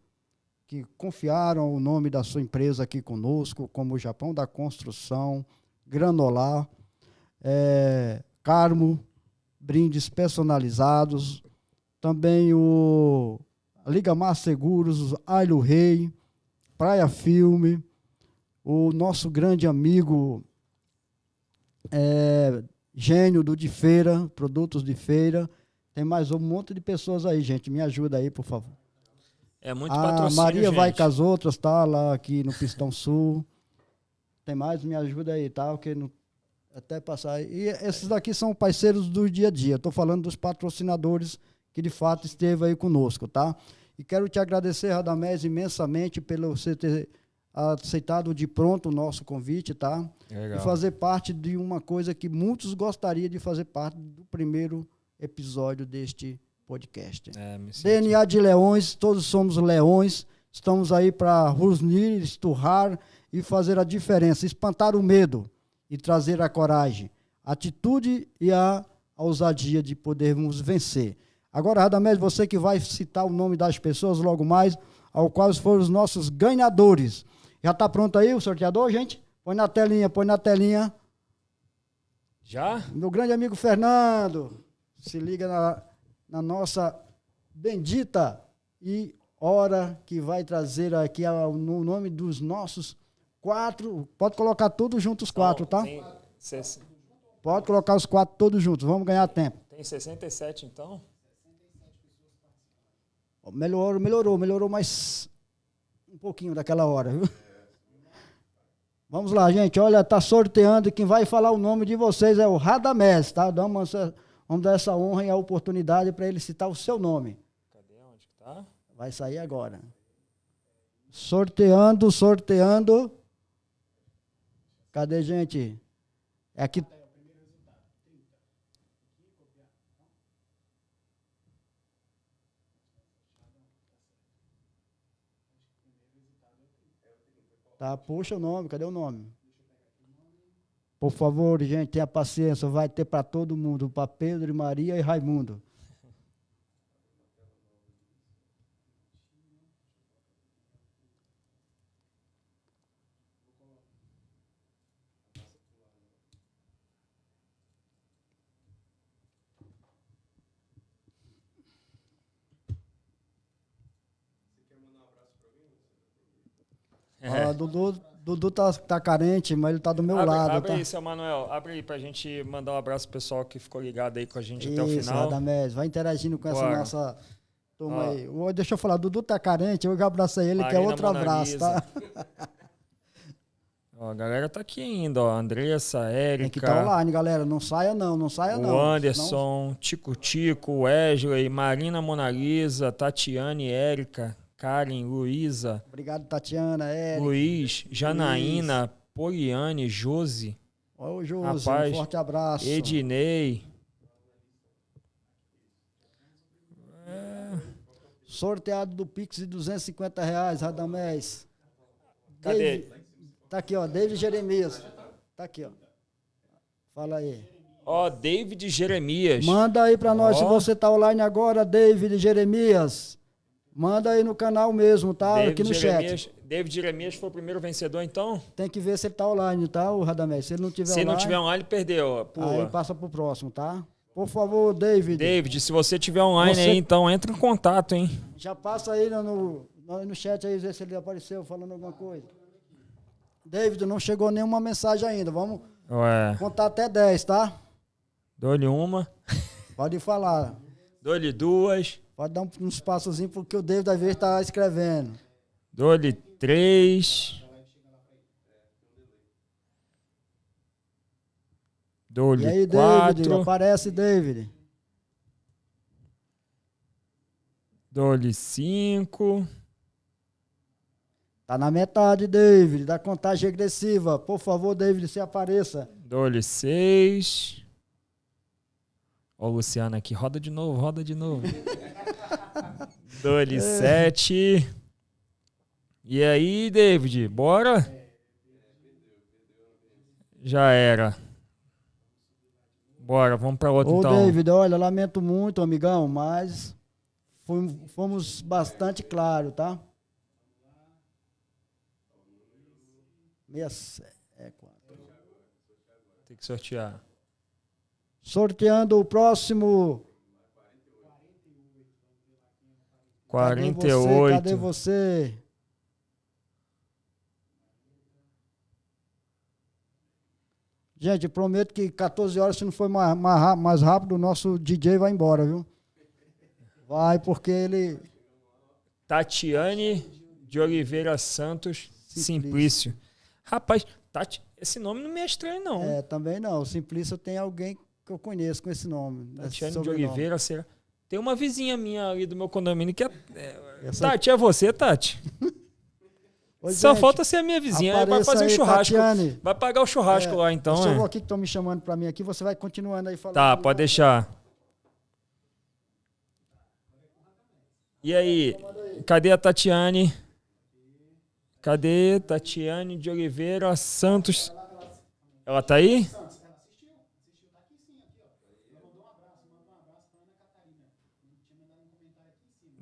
que confiaram o nome da sua empresa aqui conosco, como o Japão da Construção, Granolar, Carmo, brindes personalizados, também a Liga Mar Seguros, Ailo Rei, Praia Filme, o nosso grande amigo Gênio do De Feira, produtos de feira. Tem mais um monte de pessoas aí, gente. Me ajuda aí, por favor. É muito patrocínio, Maria gente. vai com as outras, tá? Lá aqui no Pistão Sul. Tem mais? Me ajuda aí, tá? Porque Até passar. E esses daqui são parceiros do dia a dia. Estou falando dos patrocinadores que de fato esteve aí conosco, tá? E quero te agradecer, Radamés, imensamente pelo você ter aceitado de pronto o nosso convite, tá? Legal. E fazer parte de uma coisa que muitos gostariam de fazer parte do primeiro episódio deste podcast. Me sinto- DNA de Leões, todos somos leões, estamos aí para rusnir, esturrar e fazer a diferença, espantar o medo e trazer a coragem, a atitude e a ousadia de podermos vencer. Agora, Radamés, você que vai citar o nome das pessoas logo mais, ao quais foram os nossos ganhadores. Já está pronto aí o sorteador, gente? Põe na telinha, põe na telinha. Já? Meu grande amigo Fernando, se liga na nossa bendita e hora que vai trazer aqui no nome dos nossos 4. Pode colocar todos juntos os 4, tá? Pode colocar os 4 todos juntos, vamos ganhar tempo. Tem 67, então? Melhorou mais um pouquinho daquela hora, viu? Vamos lá, gente. Olha, tá sorteando. Quem vai falar o nome de vocês é o Radamés, tá? Vamos dar essa honra e a oportunidade para ele citar o seu nome. Cadê? Onde que tá? Vai sair agora. Sorteando. Cadê, gente? É aqui. Tá, puxa o nome, cadê o nome? Por favor, gente, tenha paciência, vai ter para todo mundo, para Pedro, Maria e Raimundo. Ó, Dudu tá carente, mas ele tá do meu lado. Abre tá? aí, seu Manuel. Abre aí pra gente mandar um abraço pro pessoal que ficou ligado aí com a gente até o Isso, final. Radamés, vai interagindo com essa Bora. nossa turma aí. Deixa eu falar, Dudu tá carente, eu já abracei ele, Marina quer outro abraço, tá? Ó, a galera tá aqui ainda, ó. Andressa, Érica. Tem que estar online, galera, não saia não. O Anderson, Tico, Wesley, Marina Monalisa, Tatiane, Érica, Karen, Luísa, Obrigado, Tatiana, Érica. Luiz, Janaína, Poliane, Josi, Ô, Josi, Rapaz, um forte abraço. Ednei. Sorteado do Pix de R$250, Radamés. Cadê? Tá aqui, ó, David Jeremias. Tá aqui, ó. Fala aí. Ó, David Jeremias. Manda aí pra nós, Ó. se você tá online agora, David Jeremias. Manda aí no canal mesmo, tá? Aqui no chat. David Jeremias foi o primeiro vencedor, então? Tem que ver se ele tá online, tá, o Radamés? Se ele não tiver Se online, não tiver online, perdeu. Ó, aí pula. passa pro próximo, tá? Por favor, David. David, se você tiver online Você- aí, então entra em contato, hein? Já passa aí no chat aí, ver se ele apareceu falando alguma coisa. David, não chegou nenhuma mensagem ainda. Vamos Ué, contar até 10, tá? dou-lhe uma, Pode falar. dou-lhe duas, Pode dar uns passozinhos, porque o David às vezes está escrevendo. dou-lhe três, E dou-lhe aí, David? quatro, Aparece, David. dou-lhe cinco, Tá na metade, David, da contagem regressiva. Por favor, David, se apareça. dou-lhe seis. Ó o Luciano aqui, roda de novo. Dou-lhe sete. E aí, David, bora? Já era. Bora, vamos pra outro Ô, então. David, olha, lamento muito, amigão, mas fomos bastante claros, tá? 4. Tem que sortear. Sorteando o próximo. 48. Cadê você? Gente, eu prometo que 14 horas, se não for mais rápido, o nosso DJ vai embora, viu? Vai, porque ele... Tatiane de Oliveira Santos Simplício. Rapaz, Esse nome não me é estranho, não. É, também não. O Simplício tem alguém que eu conheço com esse nome. Tatiane de Oliveira, será? Tem uma vizinha minha ali do meu condomínio que é... Essa- Tati, é você, Tati? Ô, Só gente, falta ser a minha vizinha. Vai apareça fazer um aí, churrasco. Tatiane. Vai pagar o churrasco lá, então. Eu só vou É. aqui que estão me chamando para mim aqui. Você vai continuando aí falando. Tá, comigo. pode deixar. E aí, cadê a Tatiane? Cadê Tatiane de Oliveira Santos? Ela tá aí?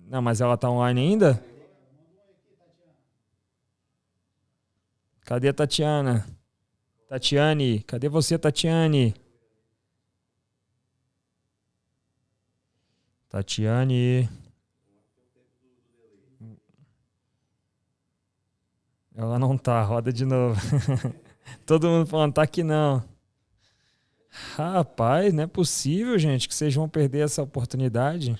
Não, mas ela tá online ainda? Cadê a Tatiana? Tatiane, cadê você, Tatiane? Tatiane. Ela não tá, roda de novo. Todo mundo falando, tá aqui não. Rapaz, não é possível, gente, que vocês vão perder essa oportunidade.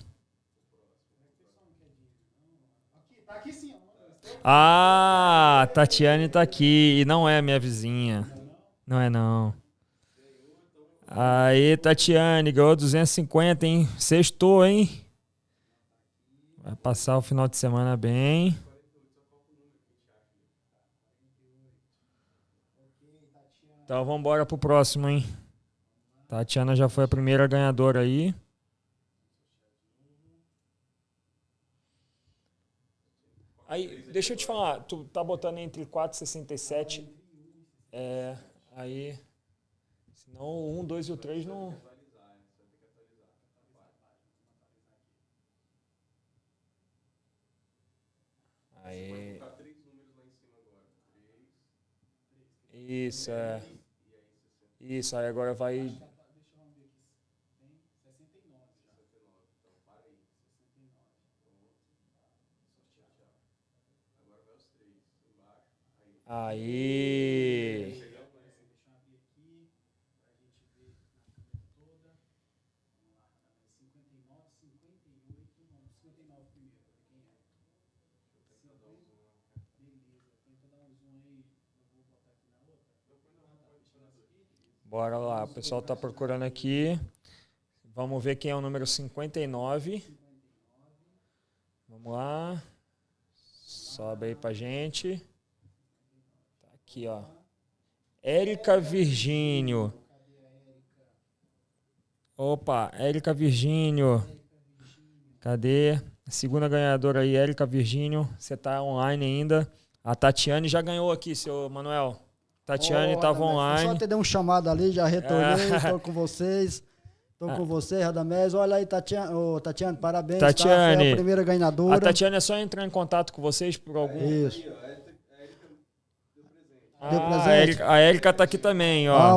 Ah, Tatiane tá aqui e não é minha vizinha. Não é não. Aí, Tatiane, ganhou 250, hein? Sextou, hein? Vai passar o final de semana bem. Então vamos embora pro próximo, hein? Tatiana já foi a primeira ganhadora aí. Aí, deixa eu te falar, tu tá botando entre 4,67. Aí. Senão o 1, 2 e o 3 não. Aí. Isso, é. Isso, aí agora vai. Aí. Bora lá, o pessoal tá procurando aqui. Vamos ver quem é o número 59. Vamos lá. Sobe aí pra gente. Tá aqui, ó. Érica Virgínio. Opa, Érica Virgínio. Cadê? A segunda ganhadora aí, Érica Virgínio. Você tá online ainda. A Tatiane já ganhou aqui, seu Manuel. Tatiane estava online. Só te dei um chamado ali, já retornei, estou com vocês. Estou com você, Radamés. Olha aí, Tatiane. Ô, Tatiane, parabéns. Tatiane, tá? Foi a primeira ganhadora. A Tatiane é só entrar em contato com vocês por algum... Isso. Deu presente. A Érica tá aqui também, ó.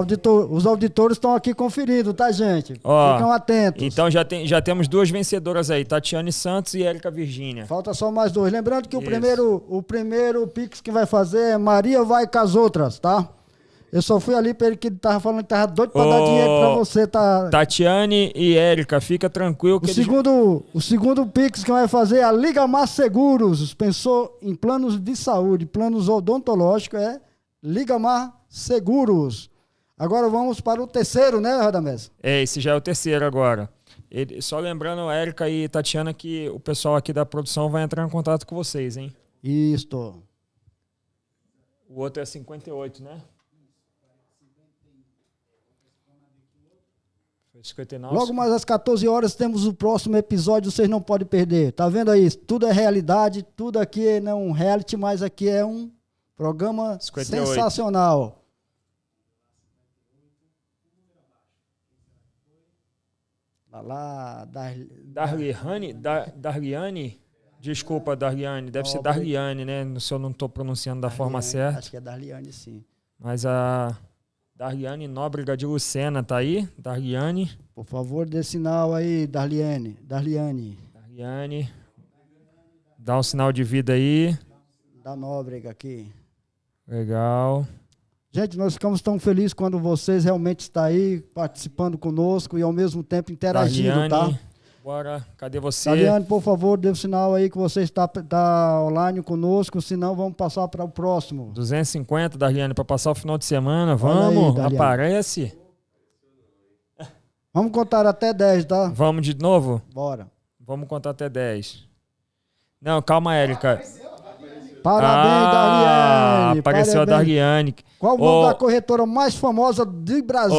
Os auditores estão aqui conferindo, tá, gente? Ó, ficam atentos. Então já temos duas vencedoras aí, Tatiane Santos e Érica Virgínia. Falta só mais dois. Lembrando que o primeiro Pix que vai fazer é Maria vai com as outras, tá? Eu só fui ali para ele que tava falando que tava doido para dar dinheiro para você, tá? Tatiane e Érica, fica tranquilo que o segundo Pix que vai fazer é a Liga Mar Seguros. Pensou em planos de saúde, planos odontológicos, é Liga Mar Seguros. Agora vamos para o terceiro, né, Radamés? Esse já é o terceiro agora. Só lembrando, Érica e Tatiana, que o pessoal aqui da produção vai entrar em contato com vocês, hein? Isto. O outro é 58, né? 59. Logo mais às 14 horas temos o próximo episódio, vocês não podem perder. Tá vendo aí? Tudo é realidade, tudo aqui não é um reality, mas aqui é um programa 58. Sensacional. Lá, Darliane? Desculpa, Darliane. Deve ser Darliane, né? Se eu não estou pronunciando da forma certa. Acho que é Darliane, sim. Mas a Darliane Nóbrega de Lucena tá aí? Darliane. Por favor, dê sinal aí, Darliane. Dá um sinal de vida aí. Da Nóbrega aqui. Legal. Gente, nós ficamos tão felizes quando vocês realmente estão aí participando conosco e ao mesmo tempo interagindo, Darliane, tá? Bora. Cadê você? Daliane, por favor, dê o sinal aí que você está online conosco, senão vamos passar para o próximo. 250, Daliane, para passar o final de semana. Olha Vamos, aí, Daliane. aparece. Vamos contar até 10, tá? Vamos de novo? Bora. Vamos contar até 10. Não, calma, Érica. Parabéns, Daliane. Apareceu Parabéns. a Daliane. Qual o nome da corretora mais famosa do Brasil?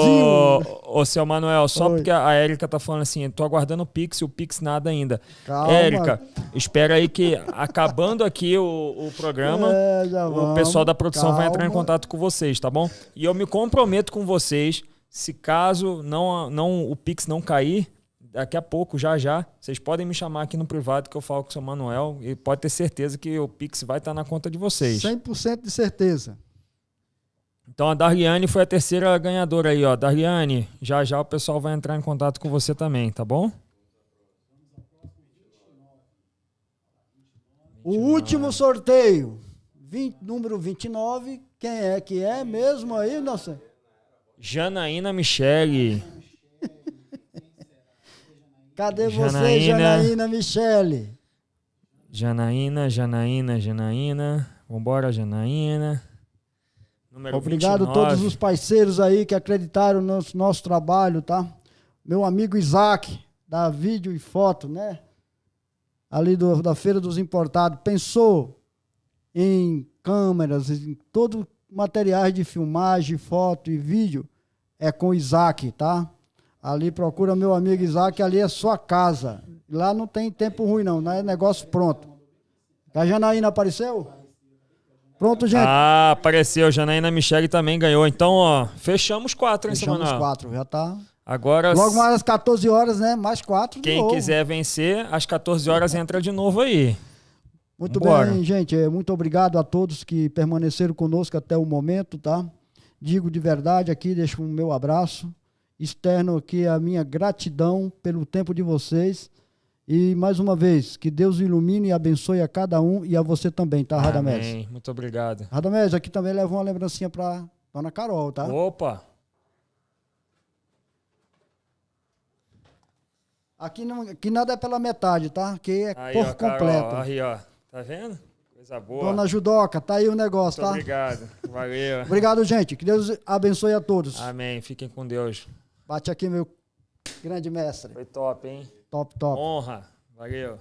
Ô, seu Manuel, só Oi. porque a Érica tá falando assim, tô aguardando o Pix, e o Pix nada ainda. Calma. Érica, espera aí que acabando aqui o programa, Já o vamos. pessoal da produção vai entrar em Calma. contato com vocês, tá bom? E eu me comprometo com vocês, se caso o Pix não cair, daqui a pouco, já, vocês podem me chamar aqui no privado que eu falo com o seu Manuel e pode ter certeza que o Pix vai estar na conta de vocês. 100% de certeza. Então a Darliane foi a terceira ganhadora aí, ó. Darliane, já o pessoal vai entrar em contato com você também, tá bom? O último sorteio, número 29, quem é que é mesmo aí, nossa? Janaína Michele. Cadê você, Janaína. Janaína Michele? Janaína. Vambora, Janaína. Número Obrigado 29. a todos os parceiros aí que acreditaram no nosso trabalho, tá? Meu amigo Isaac, da vídeo e foto, né? Ali da Feira dos Importados, pensou em câmeras, em todo materiais de filmagem, foto e vídeo, é com o Isaac, tá? Ali procura meu amigo Isaac, ali é sua casa. Lá não tem tempo ruim não, é negócio pronto. A Janaína apareceu? Pronto, gente. Ah, apareceu. Janaína Michele também ganhou. Então, ó, fechamos 4, hein, seu Fechamos Manuel? 4, já tá. Agora, Logo mais às 14 horas, né? Mais 4 de quem novo. quiser vencer, às 14 horas entra de novo aí. Muito Vambora. bem, gente. Muito obrigado a todos que permaneceram conosco até o momento, tá? Digo de verdade aqui, deixo o meu abraço. Externo aqui a minha gratidão pelo tempo de vocês. E, mais uma vez, que Deus ilumine e abençoe a cada um e a você também, tá, Radamés? Amém. Muito obrigado. Radamés, aqui também leva uma lembrancinha pra Dona Carol, tá? Opa! Aqui nada é pela metade, tá? Aqui é Aí, por ó, Carol, completo. aí, ó. Tá vendo? Coisa boa. Dona Judoca, tá aí o negócio, Muito tá? obrigado. Valeu. Obrigado, gente. Que Deus abençoe a todos. Amém. Fiquem com Deus. Bate aqui, meu grande mestre. Foi top, hein? Top, top. Honra. Valeu.